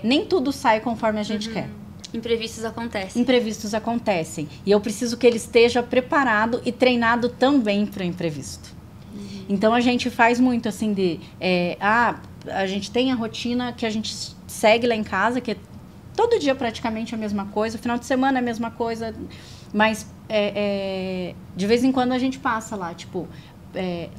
B: nem tudo sai conforme a gente quer.
D: Imprevistos acontecem.
B: Imprevistos acontecem. E eu preciso que ele esteja preparado e treinado também para o imprevisto. Então, a gente faz muito assim a gente tem a rotina que a gente segue lá em casa, que é todo dia praticamente a mesma coisa, final de semana é a mesma coisa, mas de vez em quando a gente passa lá, tipo,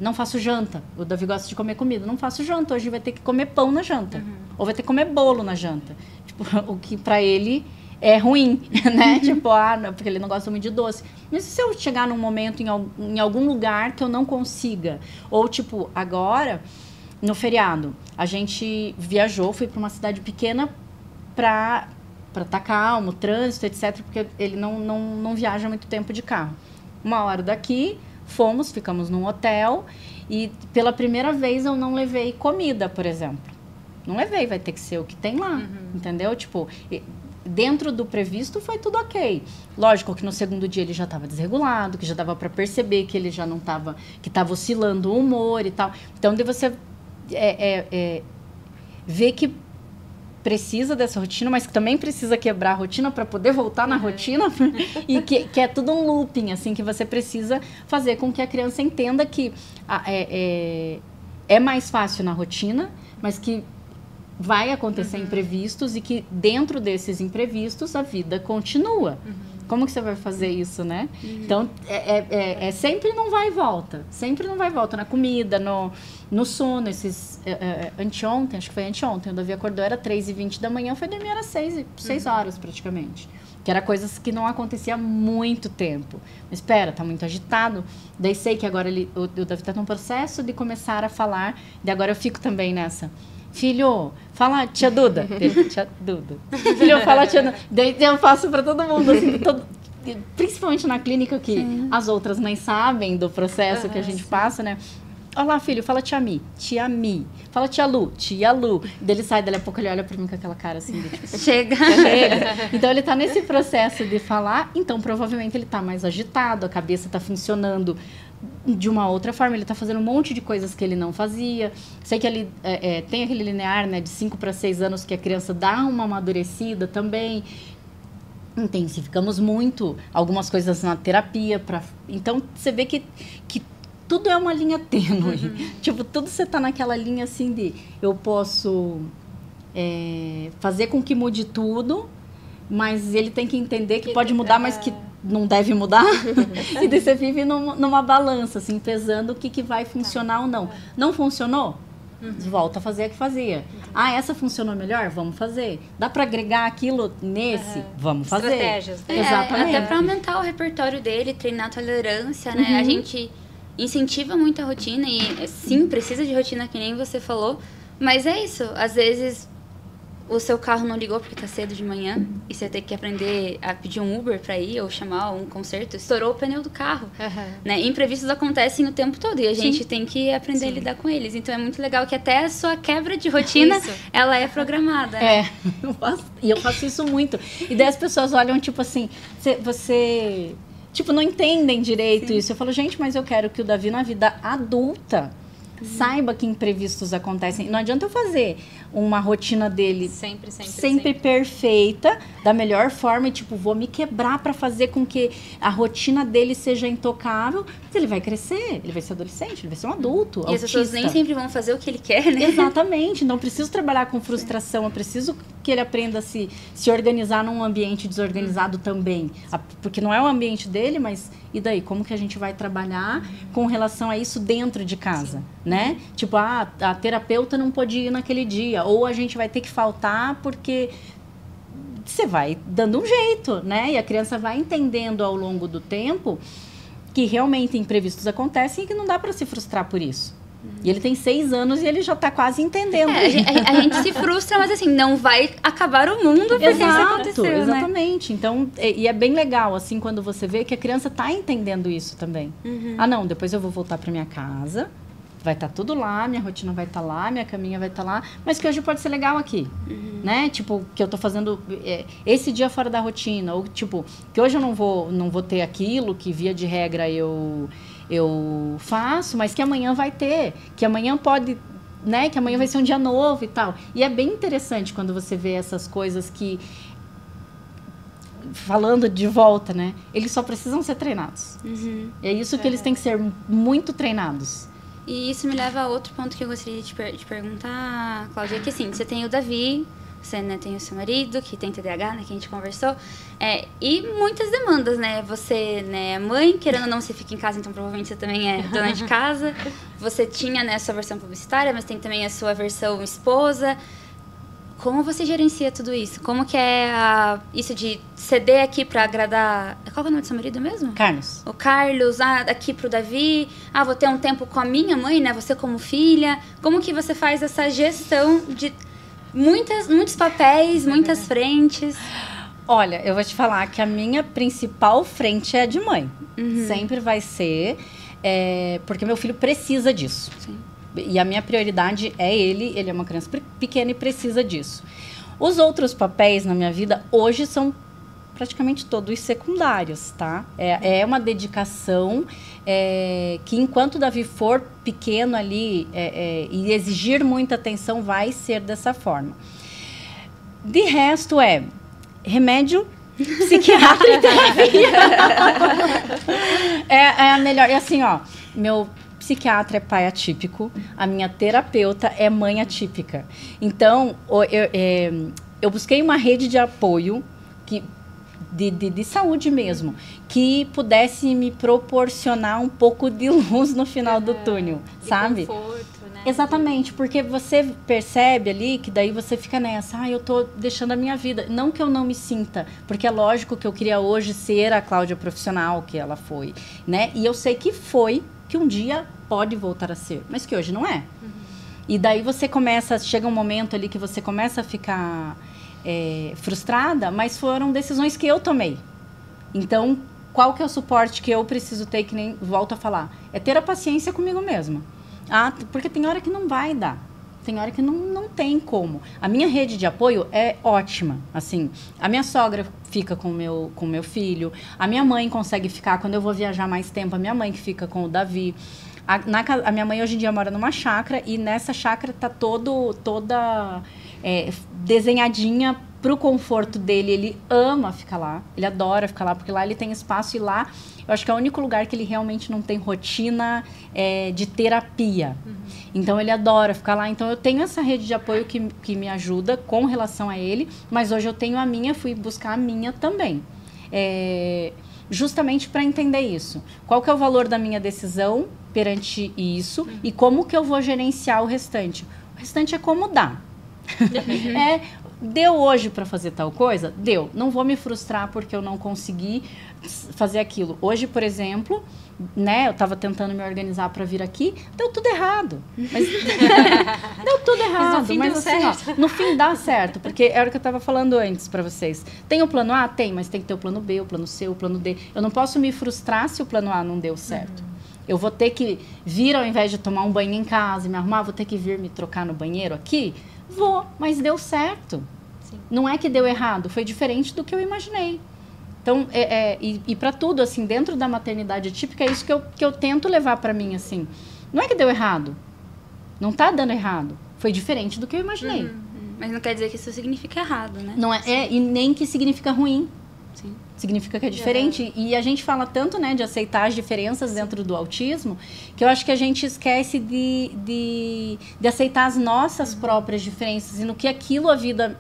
B: não faço janta. O Davi gosta de comer comida. Não faço janta, hoje vai ter que comer pão na janta. Ou vai ter que comer bolo na janta. Tipo, o que para ele é ruim, né? Tipo, porque ele não gosta muito de doce. Mas se eu chegar num momento em algum lugar que eu não consiga, ou tipo, agora, no feriado, a gente viajou, fui para uma cidade pequena para estar calmo, trânsito, etc, porque ele não viaja muito tempo de carro. 1 hora daqui, ficamos num hotel e pela primeira vez eu não levei comida, por exemplo. Não levei, vai ter que ser o que tem lá, entendeu? Tipo, dentro do previsto foi tudo ok. Lógico que no segundo dia ele já estava desregulado, que já dava para perceber que ele já não estava, que estava oscilando o humor e tal. Então, de você ver que precisa dessa rotina, mas que também precisa quebrar a rotina para poder voltar na rotina e que é tudo um looping, assim, que você precisa fazer com que a criança entenda que é mais fácil na rotina, mas que vai acontecer imprevistos e que dentro desses imprevistos a vida continua. Como que você vai fazer isso, né? Então, sempre não vai e volta. Sempre não vai e volta. Na comida, no sono. Anteontem, acho que foi anteontem, o Davi acordou, era 3h20 da manhã, foi dormir, era 6 horas praticamente. Que era coisas que não acontecia há muito tempo. Mas espera, tá muito agitado. Daí sei que agora o Davi tá num processo de começar a falar. E agora eu fico também nessa. Filho, fala tia Duda. Tia Duda. Filho, fala tia Duda. Daí eu faço pra todo mundo, assim, principalmente na clínica, que as outras mães sabem do processo que a gente passa, né? Olá, filho, fala tia Mi. Tia Mi. Fala tia Lu. Tia Lu. Daí ele sai, daí a pouco ele olha pra mim com aquela cara assim. Tipo,
D: Chega.
B: Então ele tá nesse processo de falar, então provavelmente ele tá mais agitado, a cabeça tá funcionando de uma outra forma, ele tá fazendo um monte de coisas que ele não fazia. Sei que ele tem aquele linear, né, de 5 para 6 anos que a criança dá uma amadurecida também. Intensificamos muito algumas coisas na terapia. Então, você vê que tudo é uma linha tênue. Tipo, tudo você tá naquela linha assim de eu posso fazer com que mude tudo, mas ele tem que entender que pode mudar, mas que não deve mudar. E daí você vive numa balança, assim, pesando o que vai funcionar ou não. Não funcionou? Volta a fazer a que fazia. Essa funcionou melhor? Vamos fazer. Dá para agregar aquilo nesse? Vamos fazer.
A: Estratégias.
B: Exatamente.
D: Até para aumentar o repertório dele, treinar a tolerância, né? A gente incentiva muito a rotina e sim, precisa de rotina, que nem você falou. Mas é isso. Às vezes o seu carro não ligou porque tá cedo de manhã e você tem que aprender a pedir um Uber para ir ou chamar um conserto, estourou o pneu do carro, né? Imprevistos acontecem o tempo todo e a gente tem que aprender a lidar com eles. Então é muito legal que até a sua quebra de rotina, ela é programada. Né?
B: Eu faço isso muito. E daí as pessoas olham tipo assim, você tipo, não entendem direito isso. Eu falo, gente, mas eu quero que o Davi na vida adulta saiba que imprevistos acontecem. Não adianta eu fazer uma rotina dele sempre perfeita, da melhor forma, e tipo, vou me quebrar para fazer com que a rotina dele seja intocável, mas ele vai crescer, ele vai ser adolescente, ele vai ser um adulto,
D: e autista. As pessoas nem sempre vão fazer o que ele quer, né?
B: Exatamente, não preciso trabalhar com frustração, eu preciso que ele aprenda a se organizar num ambiente desorganizado também, porque não é o ambiente dele, mas e daí, como que a gente vai trabalhar com relação a isso dentro de casa, né? Tipo, a terapeuta não pode ir naquele dia, ou a gente vai ter que faltar porque você vai dando um jeito, né? E a criança vai entendendo ao longo do tempo que realmente imprevistos acontecem e que não dá para se frustrar por isso. E ele tem 6 anos e ele já tá quase entendendo.
D: A gente se frustra, mas assim, não vai acabar o mundo porque isso aconteceu,
B: exatamente. Né? Então, e é bem legal, assim, quando você vê que a criança tá entendendo isso também. Não, depois eu vou voltar para minha casa, vai estar tudo lá, minha rotina vai estar lá, minha caminha vai estar lá, mas que hoje pode ser legal aqui, né? Tipo, que eu tô fazendo esse dia fora da rotina, ou tipo, que hoje eu não vou ter aquilo que via de regra eu faço, mas que amanhã vai ter, que amanhã pode, né? Que amanhã vai ser um dia novo e tal. E é bem interessante quando você vê essas coisas que, falando de volta, né? Eles só precisam ser treinados. É isso que eles têm que ser muito treinados.
D: E isso me leva a outro ponto que eu gostaria de te perguntar, Cláudia, que assim, você tem o Davi, você, né, tem o seu marido, que tem TDAH, né, que a gente conversou, e muitas demandas, né? Você, né, é mãe, querendo ou não, você fica em casa, então provavelmente você também é dona de casa. Você tinha, né, a sua versão publicitária, mas tem também a sua versão esposa. Como você gerencia tudo isso? Como que é isso de ceder aqui para agradar... Qual é o nome do seu marido mesmo?
B: Carlos.
D: O Carlos, aqui pro Davi. Vou ter um tempo com a minha mãe, né? Você como filha. Como que você faz essa gestão de muitos papéis, muitas frentes?
B: Olha, eu vou te falar que a minha principal frente é a de mãe. Sempre vai ser, porque meu filho precisa disso.
D: Sim.
B: E a minha prioridade é ele é uma criança pequena e precisa disso. Os outros papéis na minha vida hoje são praticamente todos secundários, tá? É uma dedicação que enquanto o Davi for pequeno ali e exigir muita atenção, vai ser dessa forma. De resto remédio, psiquiatra e terapia. É a melhor. E assim, ó, meu psiquiatra é pai atípico, a minha terapeuta é mãe atípica. Então, eu busquei uma rede de apoio de saúde mesmo, que pudesse me proporcionar um pouco de luz no final do túnel, sabe?
A: Conforto, né?
B: Exatamente, porque você percebe ali que daí você fica nessa, eu tô deixando a minha vida. Não que eu não me sinta, porque é lógico que eu queria hoje ser a Cláudia profissional que ela foi, né? E eu sei que que um dia pode voltar a ser, mas que hoje não é. E daí chega um momento ali que você começa a ficar frustrada, mas foram decisões que eu tomei. Então, qual que é o suporte que eu preciso ter, que nem volto a falar? É ter a paciência comigo mesma. Porque tem hora que não vai dar. Tem hora que não tem como. A minha rede de apoio é ótima. Assim, a minha sogra fica com o meu filho. A minha mãe consegue ficar, quando eu vou viajar mais tempo, a minha mãe que fica com o Davi. A minha mãe hoje em dia mora numa chácara e nessa chácara tá toda desenhadinha pro conforto dele. Ele ama ficar lá, ele adora ficar lá, porque lá ele tem espaço e lá eu acho que é o único lugar que ele realmente não tem rotina de terapia. Então ele adora ficar lá. Então eu tenho essa rede de apoio que me ajuda com relação a ele, mas hoje eu tenho a minha, fui buscar a minha também. Justamente para entender isso. Qual que é o valor da minha decisão perante isso e como que eu vou gerenciar o restante. O restante é como dá. Deu hoje para fazer tal coisa? Deu. Não vou me frustrar porque eu não consegui fazer aquilo. Hoje, por exemplo, né, eu estava tentando me organizar para vir aqui, deu tudo errado. Mas deu tudo errado.
A: Mas no fim deu certo.
B: No fim dá certo, porque era o que eu estava falando antes para vocês. Tem o plano A? Tem, mas tem que ter o plano B, o plano C, o plano D. Eu não posso me frustrar se o plano A não deu certo. Eu vou ter que vir, ao invés de tomar um banho em casa e me arrumar, vou ter que vir me trocar no banheiro aqui? Vou, mas deu certo. Sim. Não é que deu errado, foi diferente do que eu imaginei. Então, e para tudo, assim, dentro da maternidade típica, é isso que eu tento levar para mim, assim. Não é que deu errado. Não tá dando errado. Foi diferente do que eu imaginei.
D: Mas não quer dizer que isso significa errado, né?
B: Não e nem que significa ruim.
D: Sim.
B: Significa que é diferente. E a gente fala tanto, né, de aceitar as diferenças dentro do autismo, que eu acho que a gente esquece de aceitar as nossas próprias diferenças e no que aquilo a vida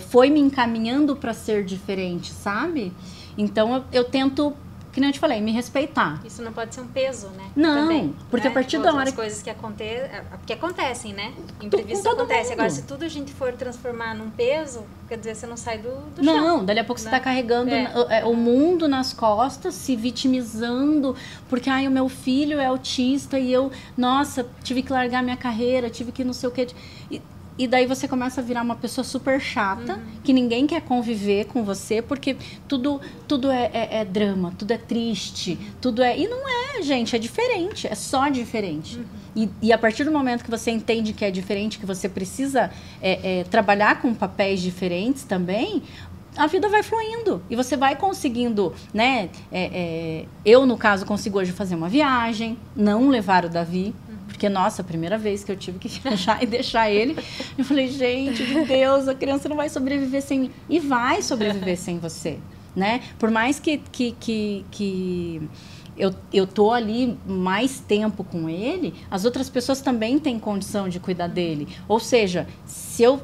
B: foi me encaminhando para ser diferente, sabe? Então eu tento, que nem eu te falei, me respeitar.
A: Isso não pode ser um peso, né?
B: Não,
A: também,
B: porque
A: né?
B: a partir da hora...
A: As coisas que acontecem, né? Imprevisto acontece. Agora, se tudo a gente for transformar num peso, quer dizer, você não sai do chão.
B: Não, dali a pouco você tá carregando o mundo nas costas, se vitimizando, porque o meu filho é autista e eu, nossa, tive que largar minha carreira, tive que não sei o quê. E daí você começa a virar uma pessoa super chata, que ninguém quer conviver com você, porque tudo é drama, tudo é triste, tudo é... E não é, gente, é diferente, é só diferente. E a partir do momento que você entende que é diferente, que você precisa trabalhar com papéis diferentes também, a vida vai fluindo. E você vai conseguindo, né? Eu, no caso, consigo hoje fazer uma viagem, não levar o Davi. Porque, nossa, a primeira vez que eu tive que viajar e deixar ele, eu falei, gente, de Deus, a criança não vai sobreviver sem mim. E vai sobreviver sem você, né? Por mais que eu tô ali mais tempo com ele, as outras pessoas também têm condição de cuidar dele. Ou seja, se eu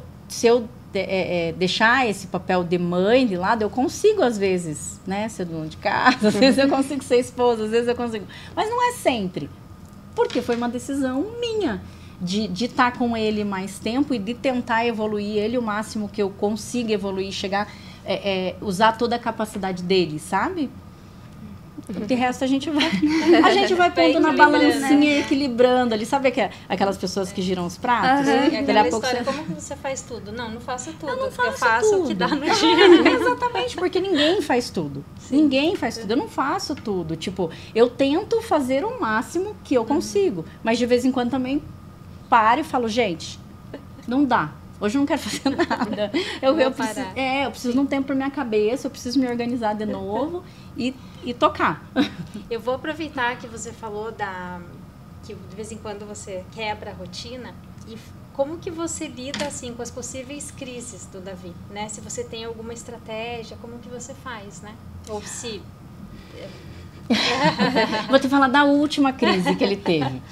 B: deixar esse papel de mãe de lado, eu consigo, às vezes, né? Ser dona de casa, às vezes eu consigo ser esposa, às vezes eu consigo. Mas não é sempre. Porque foi uma decisão minha de estar com ele mais tempo e de tentar evoluir ele o máximo que eu consiga evoluir, chegar, usar toda a capacidade dele, sabe? De resto a gente vai pondo na balancinha, equilibrando ali. Sabe aquelas pessoas que giram os pratos?
A: Aquela história, como que você faz tudo? Não faço tudo. Eu faço
B: tudo.
A: O que dá no dia.
B: Exatamente, porque ninguém faz tudo. Sim. Ninguém faz tudo. Eu não faço tudo. Tipo, eu tento fazer o máximo que eu consigo. Mas de vez em quando também paro e falo, gente, não dá. Hoje eu não quero fazer nada. Eu preciso de um tempo para minha cabeça, eu preciso me organizar de novo e tocar.
A: Eu vou aproveitar que você falou que de vez em quando você quebra a rotina e como que você lida assim com as possíveis crises do Davi, né? Se você tem alguma estratégia, como que você faz, né? Ou se...
B: Vou te falar da última crise que ele teve.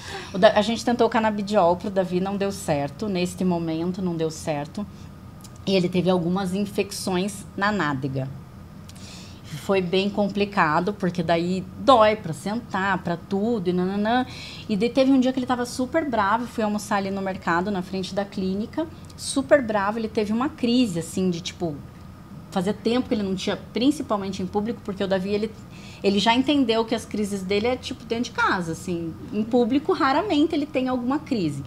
B: A gente tentou o canabidiol pro Davi, não deu certo. Neste momento, não deu certo. E ele teve algumas infecções na nádega. Foi bem complicado, porque daí dói pra sentar, pra tudo, e nananã. E daí teve um dia que ele tava super bravo, fui almoçar ali no mercado, na frente da clínica, super bravo, ele teve uma crise, assim, de tipo... Fazia tempo que ele não tinha, principalmente em público, porque o Davi, ele já entendeu que as crises dele é tipo dentro de casa, assim. Em público, raramente ele tem alguma crise.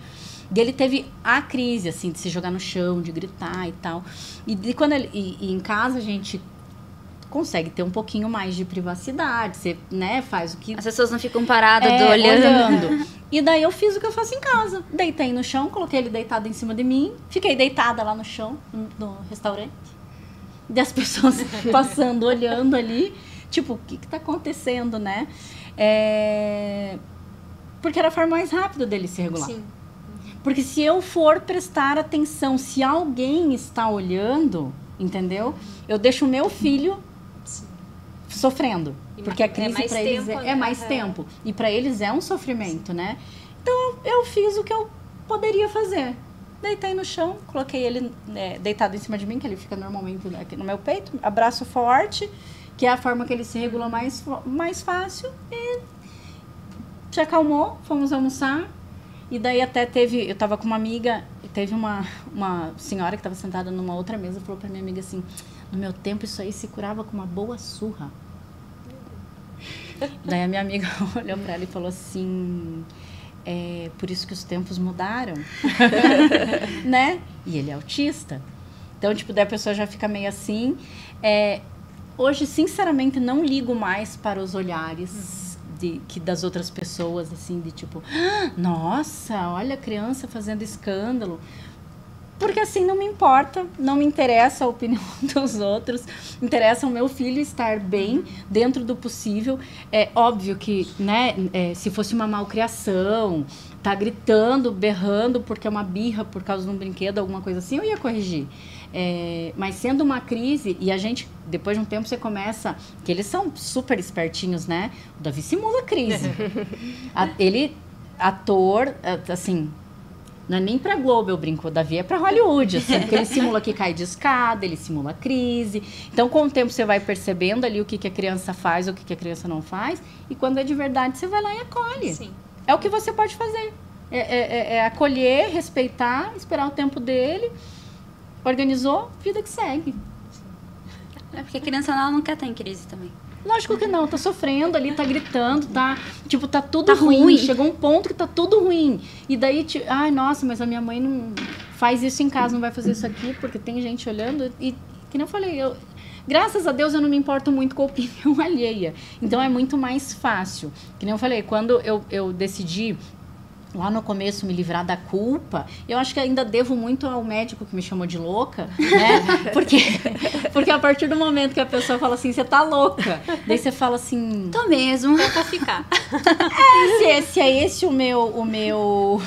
B: E ele teve a crise, assim, de se jogar no chão, de gritar e tal. E quando em casa a gente consegue ter um pouquinho mais de privacidade, você, né, faz o que...
D: As pessoas não ficam paradas
B: olhando. E daí eu fiz o que eu faço em casa. Deitei no chão, coloquei ele deitado em cima de mim, fiquei deitada lá no chão, no restaurante. E as pessoas passando, olhando ali, tipo, o que tá acontecendo, né? Porque era a forma mais rápida dele se regular. Sim. Porque se eu for prestar atenção, se alguém está olhando, entendeu? Eu deixo o meu filho sofrendo. Porque a crise para eles é mais tempo. E para eles é um sofrimento, né? Então, eu fiz o que eu poderia fazer. Deitei no chão, coloquei ele deitado em cima de mim, que ele fica normalmente aqui no meu peito, abraço forte, que é a forma que ele se regula mais fácil, e se acalmou, fomos almoçar, e daí até eu tava com uma amiga, e teve uma senhora que estava sentada numa outra mesa, falou pra minha amiga assim, no meu tempo isso aí se curava com uma boa surra. Daí a minha amiga olhou pra ela e falou assim... por isso que os tempos mudaram, né? E ele é autista. Então, tipo, daí a pessoa já fica meio assim. Hoje, sinceramente, não ligo mais para os olhares das outras pessoas, assim, de tipo... Nossa, olha a criança fazendo escândalo. Porque assim, não me importa, não me interessa a opinião dos outros, interessa o meu filho estar bem, dentro do possível. É óbvio que, né, se fosse uma malcriação, tá gritando, berrando porque é uma birra por causa de um brinquedo, alguma coisa assim, eu ia corrigir. Mas sendo uma crise, e a gente, depois de um tempo, você começa... Que eles são super espertinhos, né? O Davi simula crise. Ele, ator, assim... Não é nem pra Globo, eu brinco, o Davi é pra Hollywood, assim, porque ele simula que cai de escada, ele simula crise. Então, com o tempo, você vai percebendo ali o que a criança faz, o que a criança não faz, e quando é de verdade, você vai lá e acolhe. Sim. É o que você pode fazer. Acolher, respeitar, esperar o tempo dele, organizou, vida que segue.
D: Porque a criança não quer estar em crise também.
B: Lógico que não, tá sofrendo ali, tá gritando, tá tudo ruim. Chegou um ponto que tá tudo ruim. E daí, ai, nossa, mas a minha mãe não faz isso em casa, não vai fazer isso aqui, porque tem gente olhando. E, que nem eu falei, graças a Deus eu não me importo muito com a opinião alheia. Então é muito mais fácil. Que nem eu falei, quando eu decidi lá no começo me livrar da culpa, eu acho que ainda devo muito ao médico que me chamou de louca, né? Porque a partir do momento que a pessoa fala assim, você tá louca, daí você fala assim...
D: Tô mesmo.
A: Eu vou ficar.
B: Se é esse o meu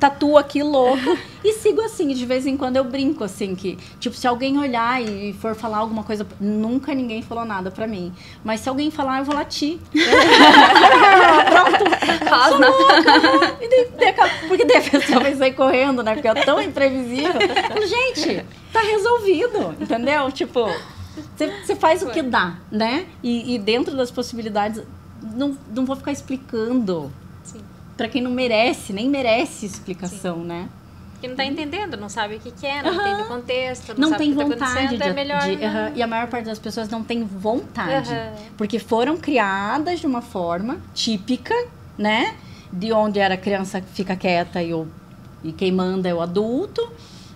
B: tatu aqui louca, e sigo assim, de vez em quando eu brinco assim, que tipo, se alguém olhar e for falar alguma coisa, nunca ninguém falou nada pra mim, mas se alguém falar, eu vou latir. Pronto, sou louca. Porque daí a pessoa vai sair correndo, né, porque é tão imprevisível. Gente, tá resolvido, entendeu? Tipo, você faz o que dá, né, e dentro das possibilidades, não vou ficar explicando.
A: Sim.
B: Pra quem não merece, nem merece explicação, sim, né?
A: Que não tá entendendo, não sabe o que é, não entende o contexto,
B: não
A: sabe
B: tem
A: o que
B: vontade
A: tá acontecendo, é melhor...
B: E a maior parte das pessoas não tem vontade. Porque foram criadas de uma forma típica, né? De onde era criança fica quieta e quem manda é o adulto.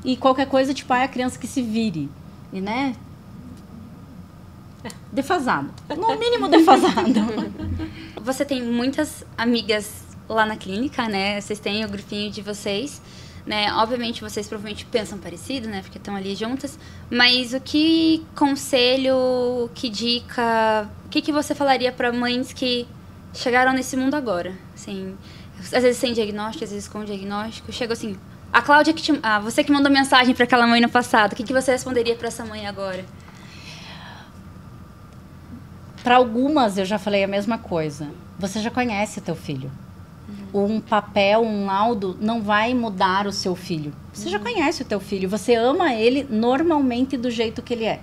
B: E qualquer coisa, tipo, é a criança que se vire. E, né? Defasado. No mínimo defasado.
D: Você tem muitas amigas lá na clínica, né? Vocês têm o grupinho de vocês, né? Obviamente, vocês provavelmente pensam parecido, né? Porque estão ali juntas. Mas o que conselho, que dica, o que você falaria para mães que chegaram nesse mundo agora? Assim, às vezes sem diagnóstico, às vezes com diagnóstico. Chega assim, a Cláudia, você que mandou mensagem para aquela mãe no passado, o que você responderia para essa mãe agora?
B: Para algumas, eu já falei a mesma coisa. Você já conhece o teu filho. Um papel, um laudo, não vai mudar o seu filho. Você já conhece o teu filho. Você ama ele normalmente do jeito que ele é.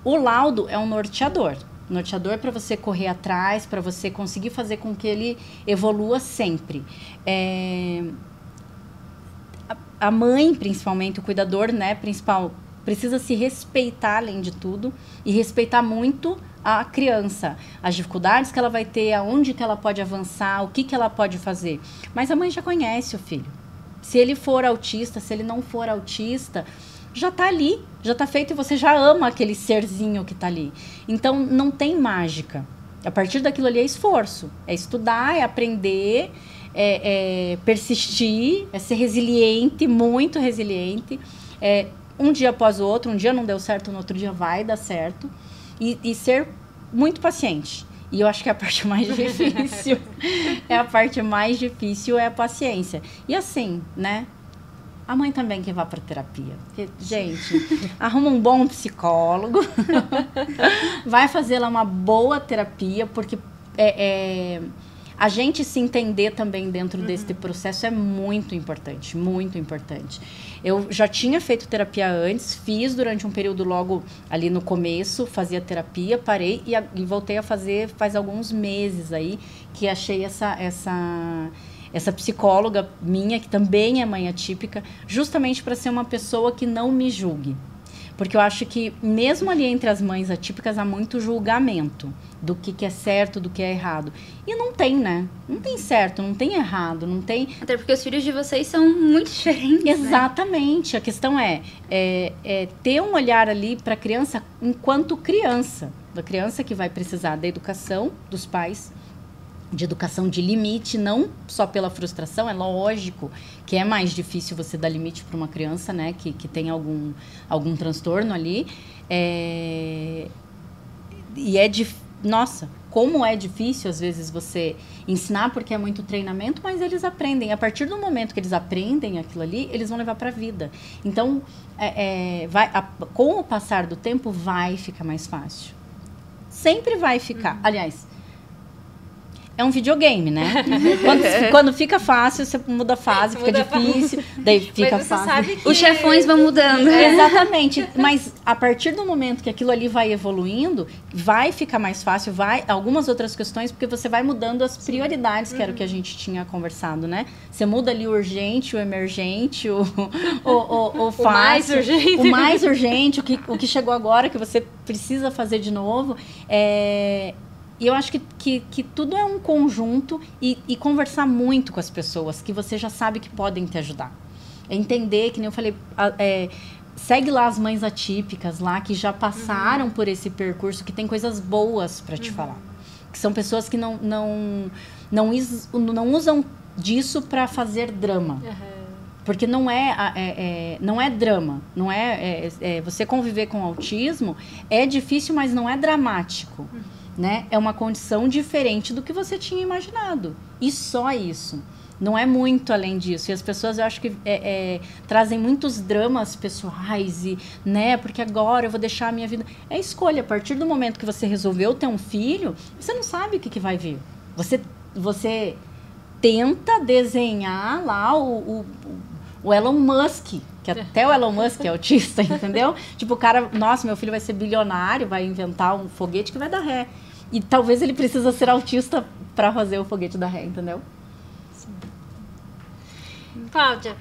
B: O laudo é um norteador. Norteador para você correr atrás, para você conseguir fazer com que ele evolua sempre. A mãe, principalmente, o cuidador, né, principal, precisa se respeitar além de tudo e respeitar muito a criança, as dificuldades que ela vai ter, aonde que ela pode avançar, o que que ela pode fazer. Mas a mãe já conhece o filho. Se ele for autista, se ele não for autista, já tá ali, já tá feito e você já ama aquele serzinho que tá ali. Então, não tem mágica. A partir daquilo ali é esforço, é estudar, é aprender, é persistir, é ser resiliente, muito resiliente. Um dia após o outro, um dia não deu certo, no outro dia vai dar certo. E ser muito paciente. E eu acho que a parte mais difícil é a paciência. E assim, né? A mãe também que vá para terapia. Porque, gente, arruma um bom psicólogo. Vai fazer lá uma boa terapia, porque a gente se entender também dentro desse processo é muito importante, muito importante. Eu já tinha feito terapia antes, fiz durante um período logo ali no começo, fazia terapia, parei e voltei a fazer faz alguns meses aí, que achei essa psicóloga minha, que também é mãe atípica, justamente para ser uma pessoa que não me julgue. Porque eu acho que, mesmo ali entre as mães atípicas, há muito julgamento do que é certo, do que é errado. E não tem, né? Não tem certo, não tem errado, não tem...
D: Até porque os filhos de vocês são muito diferentes,
B: Exatamente. Né? A questão é ter um olhar ali para a criança enquanto criança. Da criança que vai precisar da educação dos pais, de educação de limite, não só pela frustração, é lógico que é mais difícil você dar limite para uma criança, né, que tem algum transtorno ali, nossa, como é difícil às vezes você ensinar, porque é muito treinamento, mas eles aprendem, a partir do momento que eles aprendem aquilo ali, eles vão levar para a vida. Então, com o passar do tempo, vai ficar mais fácil. Sempre vai ficar, aliás... É um videogame, né? Quando fica fácil, você muda a fase, fica difícil, daí fica fácil.
A: Sabe que...
D: Os chefões vão mudando.
B: Exatamente. Mas a partir do momento que aquilo ali vai evoluindo, vai ficar mais fácil, algumas outras questões, porque você vai mudando as prioridades, que era o que a gente tinha conversado, né? Você muda ali o urgente, o emergente, o fácil.
A: Mais urgente.
B: O mais urgente, o que chegou agora, que você precisa fazer de novo. E eu acho que tudo é um conjunto e conversar muito com as pessoas que você já sabe que podem te ajudar. É entender, que nem eu falei, segue lá as mães atípicas lá, que já passaram por esse percurso, que tem coisas boas para te falar. Que são pessoas que não usam disso para fazer drama. Porque não é drama. Não você conviver com autismo é difícil, mas não é dramático. Né? É uma condição diferente do que você tinha imaginado. E só isso. Não é muito além disso. E as pessoas, eu acho que trazem muitos dramas pessoais. Né? Porque agora eu vou deixar a minha vida... É escolha. A partir do momento que você resolveu ter um filho, você não sabe o que vai vir. Você tenta desenhar lá o Elon Musk, que até o Elon Musk é autista, entendeu? Tipo, o cara, nossa, meu filho vai ser bilionário, vai inventar um foguete que vai dar ré. E talvez ele precisa ser autista para fazer o foguete dar ré, entendeu?
A: Cláudia,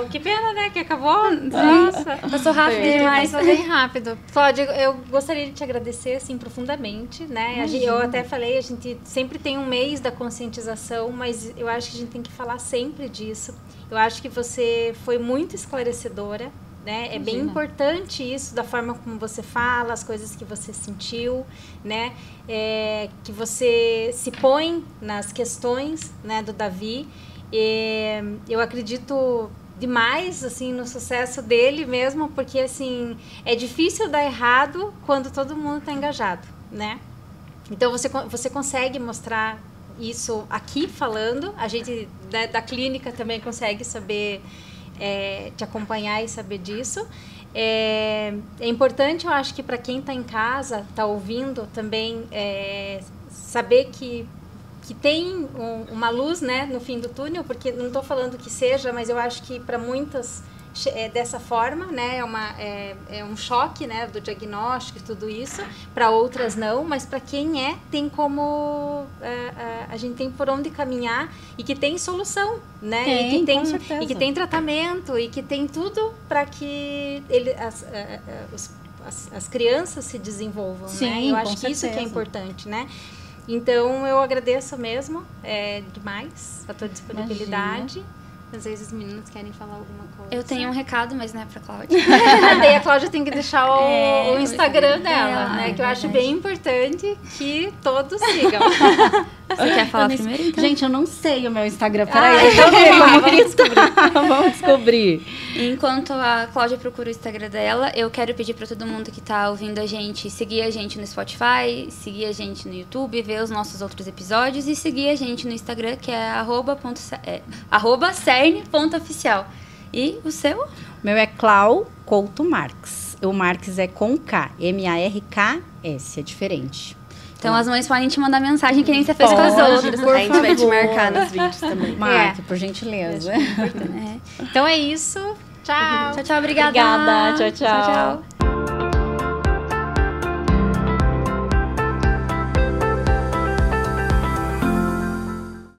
A: que pena, né, que acabou. Nossa,
D: passou rápido demais.
A: Passou bem rápido. Cláudia, eu gostaria de te agradecer, assim, profundamente, né? Eu até falei, a gente sempre tem um mês da conscientização, mas eu acho que a gente tem que falar sempre disso. Eu acho que você foi muito esclarecedora, né? É bem importante isso, da forma como você fala, as coisas que você sentiu, né? Que você se põe nas questões, né, do Davi. Eu acredito demais, assim, no sucesso dele mesmo, porque, assim, é difícil dar errado quando todo mundo está engajado, né? Então, você consegue mostrar isso aqui falando, a gente da clínica também consegue saber, te acompanhar e saber disso. É importante, eu acho que para quem está em casa, está ouvindo também, saber que tem uma luz, né, no fim do túnel, porque não estou falando que seja, mas eu acho que para muitas dessa forma, né, é um choque, né, do diagnóstico e tudo isso, para outras não, mas para quem tem como, a gente tem por onde caminhar e que tem solução, né, e que tem tratamento e que tem tudo para que as crianças se desenvolvam, né, eu acho que isso que é importante, né. Então, eu agradeço mesmo, demais, a tua disponibilidade. Imagina. Às vezes os meninos querem falar alguma coisa.
D: Eu tenho um recado, mas não é pra Cláudia.
A: Daí a Cláudia tem que deixar o Instagram dela, né? Que eu acho bem importante que todos sigam.
D: Você quer falar primeiro, então?
B: Gente, eu não sei o meu Instagram. Peraí, vamos descobrir.
D: Enquanto a Cláudia procura o Instagram dela, eu quero pedir pra todo mundo que tá ouvindo a gente seguir a gente no Spotify, seguir a gente no YouTube, ver os nossos outros episódios e seguir a gente no Instagram, que é @cern.oficial. E o seu?
B: O meu é Clau Couto Marques. O Marques é com K, M-A-R-K-S, é diferente.
D: Então as mães podem te mandar mensagem que nem você fez com as outras.
C: A gente vai te marcar nos vídeos também.
B: Marque, por gentileza.
A: Então é isso. Tchau.
D: Tchau, obrigada.
B: Obrigada. Tchau, tchau.